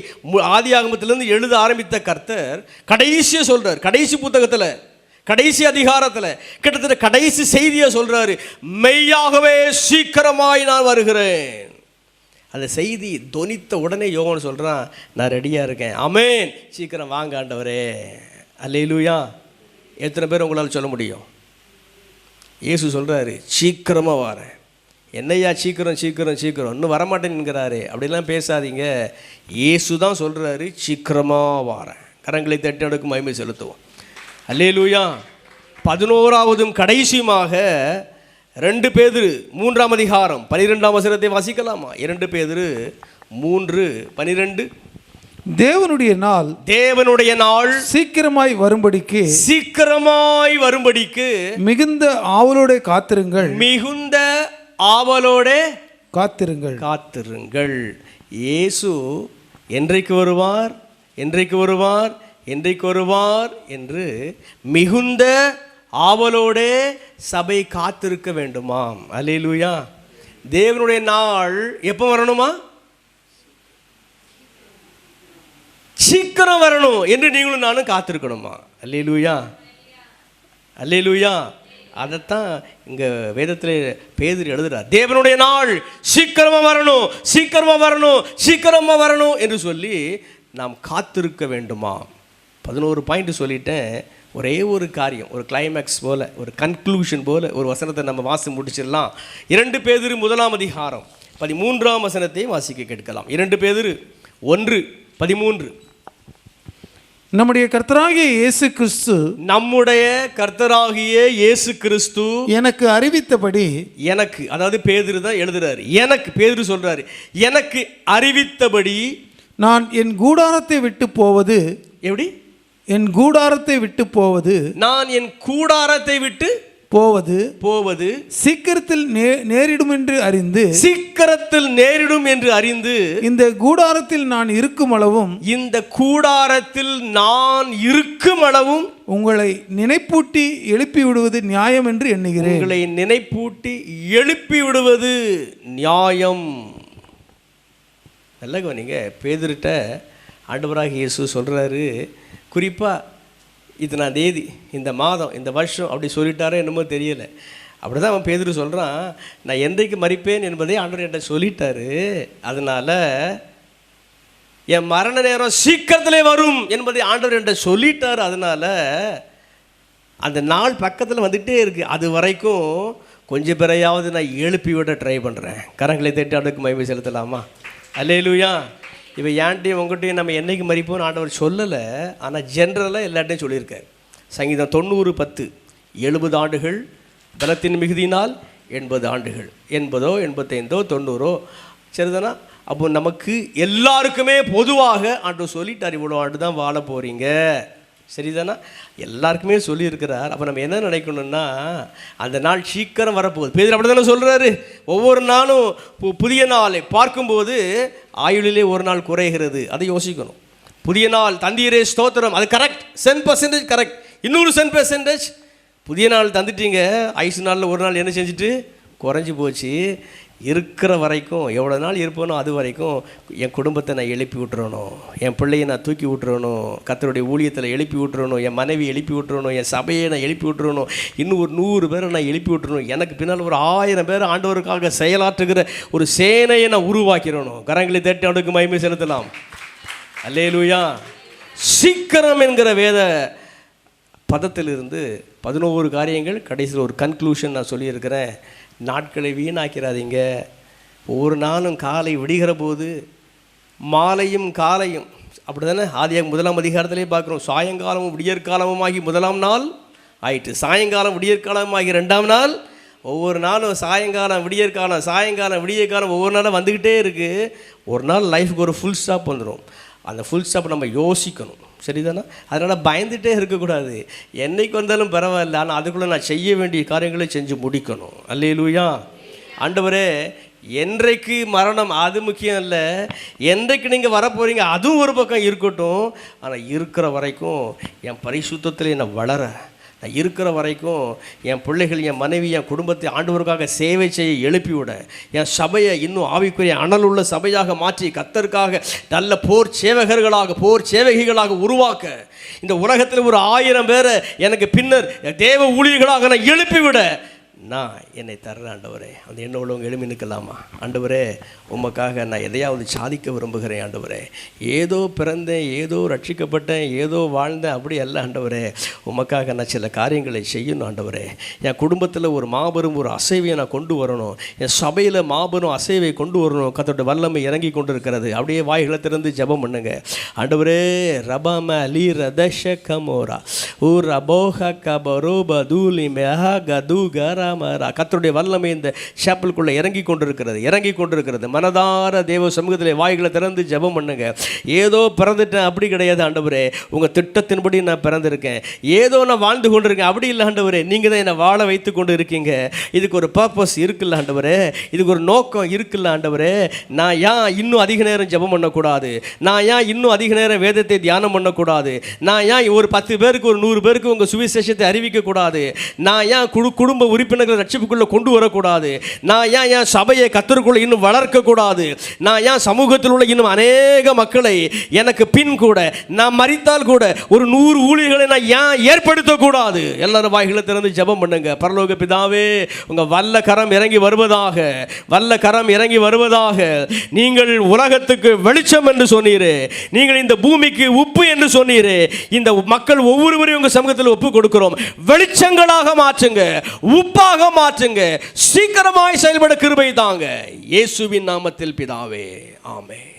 ஆதியாகமத்திலேருந்து எழுத ஆரம்பித்த கர்த்தர் கடைசியாக சொல்கிறார், கடைசி புத்தகத்தில், கடைசி அதிகாரத்தில், கிட்டத்தட்ட கடைசி செய்தியை சொல்கிறாரு, மெய்யாகவே சீக்கிரமாய் நான் வருகிறேன். அந்த செய்தி தொனித்த உடனே யோவான் சொல்கிறான், நான் ரெடியாக இருக்கேன். ஆமென், சீக்கிரம் வாங்க ஆண்டவரே. அல்லேலூயா. எத்தனை பேர் உங்களால் சொல்ல முடியும்? இயேசு சொல்கிறாரு, சீக்கிரமாக வரேன். என்னையா சீக்கிரம் இன்னும் வரமாட்டேன்னுங்கிறாரு. அப்படிலாம் பேசாதீங்க. இயேசு தான் சொல்கிறாரு, சீக்கிரமாக வாரேன். கரங்களை தட்டி ஆண்டவருக்கு மகிமை செலுத்துவோம். அல்லேலூயா. 11வதும் கடைசியுமாக 2 பேதுரு 3ஆம் அதிகாரம் 12ஆம் வசனத்தை வாசிக்கலாமா? 2 பேதுரு 3:12. தேவனுடைய நாள் தேவனுடைய நாள் சீக்கிரமாய் வரும்படிக்கு மிகுந்த ஆவலோட காத்திருங்கள். மிகுந்த ஆவலோட காத்திருங்கள். காத்திருங்கள். இயேசு என்றைக்கு வருவார், என்றைக்கு வருவார், என்றைக்கு வருவார் என்று மிகுந்த ஆவலோடே சபை காத்திருக்க வேண்டுமாம். அல்லேலூயா. தேவனுடைய நாள் எப்போ வரணுமா? சீக்கிரம் வரணும் என்று நீங்களும் நானும் காத்திருக்கணுமா? அல்லேலூயா, அல்லேலூயா. அதைத்தான் இங்கே வேதத்தில் பேதுரு எழுதுறார். தேவனுடைய நாள் சீக்கிரமாக வரணும், சீக்கிரமாக வரணும், சீக்கிரமாக வரணும் என்று சொல்லி நாம் காத்திருக்க வேண்டுமா? 11 பாயிண்ட் சொல்லிட்டேன். ஒரே ஒரு காரியம், ஒரு கிளைமேக்ஸ் போல், ஒரு கன்க்ளூஷன் போல் ஒரு வசனத்தை நம்ம வாசி முடிச்சிடலாம். 2 பேதுரு 1 அதிகாரம் 13 வசனத்தையும் வாசிக்க கேட்கலாம். 2 பேதுரு 1:13. நம்முடைய கர்த்தராகிய இயேசு கிறிஸ்து, நம்முடைய கர்த்தராகிய இயேசு கிறிஸ்து எனக்கு அறிவித்தபடி, எனக்கு, அதாவது பேதுரு தான் எழுதுறாரு, எனக்கு பேதுரு சொல்றாரு, எனக்கு அறிவித்தபடி நான் என் கூடாரத்தை விட்டு போவது, எப்படி? என் கூடாரத்தை விட்டு போவது, நான் என் கூடாரத்தை விட்டு போவது சீக்கிரத்தில் நேரிடும் என்று அறிந்து, சீக்கிரத்தில் நேரிடும் என்று அறிந்து, இந்த கூடாரத்தில் நான் இருக்கும் அளவும், இந்த கூடாரத்தில் நான் இருக்கும் அளவும் உங்களை நினைப்பூட்டி எழுப்பி விடுவது நியாயம் என்று எண்ணுகிறேன். உங்களை நினைப்பூட்டி எழுப்பி விடுவது நியாயம். நல்ல கவனிங்க. பேதுருட்ட ஆண்டவராகிய இயேசு சொல்றாரு, குறிப்பாக இத்தனாம் தேதி, இந்த மாதம், இந்த வருஷம் அப்படி சொல்லிட்டாரோ என்னமோ தெரியலை. அப்படி தான் அவன் பேதுரு சொல்கிறான், நான் என்றைக்கு மரிப்பேன் என்பதை ஆண்டவர் என்கிட்ட சொல்லிட்டாரு, அதனால் என் மரண நேரம் சீக்கிரத்திலே வரும் என்பதை ஆண்டவர் என்கிட்ட சொல்லிட்டார், அதனால் அந்த நாள் பக்கத்தில் வந்துகிட்டே இருக்குது. அது வரைக்கும் கொஞ்சம் பிறையாவது நான் எழுப்பி விட ட்ரை பண்ணுறேன். கரங்களை தட்டி அடுக்கு மகிமை செலுத்தலாமா? அல்லேலூயா. இப்போ ஏன்ட்டையும் உங்கள்கிட்டையும் நம்ம என்றைக்கு மறிப்போம்னு ஆண்டவர் சொல்லலை, ஆனால் ஜென்ரலாக எல்லாட்டையும் சொல்லியிருக்கார். சங்கீதம் 90:10, 70 ஆண்டுகள் பலத்தின் மிகுதியினால் 80 ஆண்டுகள், 80, 85, 90 சரிதானா? அப்போ நமக்கு எல்லாருக்குமே பொதுவாக ஆண்டவர் சொல்லிட்டார், இவ்வளோ ஆண்டு தான் வாழ போகிறீங்க, சரிதானா? எல்லாருக்குமே சொல்லியிருக்கிறார். அப்போ நம்ம என்ன நினைக்கணும்னா, அந்த நாள் சீக்கிரம் வரப்போகுது. பேதுரு அப்படி தானே சொல்கிறாரு. ஒவ்வொரு நாளும் புதிய நாளை பார்க்கும்போது ஆயுளிலே ஒரு நாள் குறைகிறது, அதை யோசிக்கணும். புதிய நாள் தந்தீரே ஸ்தோத்திரம், அது கரெக்ட், 10% கரெக்ட். இன்னொரு 10% புதிய நாள் தந்துட்டீங்க, ஐசு நாளில் ஒரு நாள் என்ன செஞ்சுட்டு குறைஞ்சி போச்சு. இருக்கிற வரைக்கும், எவ்வளோ நாள் இருப்பேனோ அது வரைக்கும் என் குடும்பத்தை நான் எழுப்பி விட்டுறணும், என் பிள்ளையை நான் தூக்கி விட்டுறணும், கர்த்தருடைய ஊழியத்தில் எழுப்பி விட்டுறணும், என் மனைவி எழுப்பி விட்டுறணும், என் சபையை நான் எழுப்பி விட்டுறணும், இன்னும் ஒரு 100 பேரை நான் எழுப்பி விட்டுறணும், எனக்கு பின்னால் ஒரு 1000 பேர் ஆண்டவருக்காக செயலாற்றுகிற ஒரு சேனையை நான் உருவாக்கிடணும். கரங்களை தட்டி அவனுக்கு மகிமை செலுத்தலாம். அல்லேலூயா. சீக்கிரம் என்கிற வேத பதத்திலிருந்து 11 காரியங்கள், கடைசியில் ஒரு கன்க்ளூஷன் நான் சொல்லியிருக்கிறேன். நாட்களை வீணாக்கிறாதீங்க. ஒவ்வொரு நாளும் காலை விடுகிற போது மாலையும் காலையும், அப்படி தானே ஆதியாக 1 அதிகாரத்திலே பார்க்குறோம். சாயங்காலமும் விடியற்காலமும் ஆகி 1 நாள் ஆயிட்டு, சாயங்காலம் விடியற்காலம் ஆகி 2ஆம் நாள். ஒவ்வொரு நாளும் சாயங்காலம் விடியற்காலம், சாயங்காலம் விடியற்காலம் ஒவ்வொரு நாளும் வந்துக்கிட்டே இருக்குது. ஒரு நாள் லைஃபுக்கு ஒரு ஃபுல் ஸ்டாப் வந்துடும். அந்த ஃபுல் ஸ்டாப் நம்ம யோசிக்கணும், சரிதானா? அதனால் பயந்துகிட்டே இருக்கக்கூடாது. என்னைக்கு வந்தாலும் பரவாயில்ல, ஆனால் அதுக்குள்ளே நான் செய்ய வேண்டிய காரியங்களை செஞ்சு முடிக்கணும். அல்லேலூயா. ஆண்டவரே, என்றைக்கு மரணம் அது முக்கியம் இல்லை, என்றைக்கு நீங்கள் வரப்போகிறீங்க அதுவும் ஒரு பக்கம் இருக்கட்டும், ஆனால் இருக்கிற வரைக்கும் என் பரிசுத்தத்தில் நான் வளர, நான் இருக்கிற வரைக்கும் என் பிள்ளைகள், என் மனைவி, என் குடும்பத்தை ஆண்டவருக்காக சேவை செய்ய எழுப்பிவிட, என் சபையை இன்னும் ஆவிக்குரிய அனல் உள்ள சபையாக மாற்றி கர்த்தருக்காக நல்ல போர் சேவகர்களாக, போர் சேவகிகளாக உருவாக்க, இந்த உலகத்தில் ஒரு 1000 பேரை எனக்கு பின்னர் தேவ ஊழியர்களாக நான் எழுப்பிவிட நான் என்னை தர்றேன் ஆண்டவரே. அந்த என்ன உள்ளவங்க எழுமி நிற்கலாமா? ஆண்டவரே, உமக்காக நான் எதையாவது சாதிக்க விரும்புகிறேன் ஆண்டவரே. ஏதோ பிறந்தேன், ஏதோ ரட்சிக்கப்பட்டேன், ஏதோ வாழ்ந்தேன், அப்படி அல்ல ஆண்டவரே. உமக்காக நான் சில காரியங்களை செய்யணும் ஆண்டவரே. என் குடும்பத்தில் ஒரு மாபெரும் ஒரு அசைவை நான் கொண்டு வரணும், என் சபையில் மாபெரும் அசைவை கொண்டு வரணும். கர்த்தருடைய வல்லமை இறங்கி கொண்டு இருக்கிறது. அப்படியே வாய்களை திறந்து ஜெபம் பண்ணுங்க. ஆண்டவரே, ரபம அலி ரதஷ கமோரா ஊ ரபோஹ கபரோப தூலி மெஹா கது கரா ரமரா. கர்த்தருடைய வல்லமை இந்த ஷாப்பிள்குள்ளே இறங்கி கொண்டிருக்கிறது. மனதார தேவ சமூகத்தில் வாய்களை திறந்து ஜெபம் பண்ணுங்க. ஏதோ பிறந்துட்டேன் அப்படி கிடையாது ஆண்டவரே, உங்கள் திட்டத்தின்படி நான் பிறந்திருக்கேன். ஏதோ நான் வாழ்ந்து கொண்டிருக்கேன் அப்படி இல்லை ஆண்டவரே, நீங்கள் தான் என்னை வாழ வைத்து கொண்டு இருக்கீங்க. இதுக்கு ஒரு பர்பஸ் இருக்குல்ல ஆண்டவரே, இதுக்கு ஒரு நோக்கம் இருக்குல்ல ஆண்டவரே. நான் ஏன் இன்னும் அதிக நேரம் ஜெபம் பண்ணக்கூடாது? நான் ஏன் இன்னும் அதிக நேரம் வேதத்தை தியானம் பண்ணக்கூடாது? நான் ஏன் ஒரு 10 பேருக்கு ஒரு 100 பேருக்கு உங்கள் சுவிசேஷத்தை அறிவிக்கக்கூடாது? நான் ஏன் குடும்ப உறுப்பினர்களை ரட்சிப்புக்குள்ளே கொண்டு வரக்கூடாது? நான் ஏன் என் சபையை கர்த்தருக்குள்ளே இன்னும் வளர்க்கக்கூடாது? நான் ஏன் சமூகத்தில் உள்ள இன்னும் அநேக மக்களை எனக்கு பின் கூட நான் மரித்தால் கூட ஒரு 100 ஊழியர்களை நான் ஏன் ஏற்படுத்தக்கூடாது? எல்லாரும் வாய்களை திறந்து ஜெபம் பண்ணுங்க. பரலோக பிதாவே, உங்கள் வல்ல கரம் இறங்கி வருவதாக. நீங்கள் உலகத்துக்கு வெளிச்சம் என்று சொன்னீரே, நீங்கள் இந்த பூமிக்கு உப்பு என்று சொன்னீரே. இந்த மக்கள் ஒவ்வொருவரையும் உங்கள் சமூகத்தில் ஒப்பு கொடுக்கிறோம். வெளிச்சங்களாக மாற்றுங்க, உப்பாக மாற்றுங்க. சீக்கிரமாய் செயல்பட கிருபை தாங்க. இயேசுவின் நாமத்தில் பிதாவே, ஆமென்.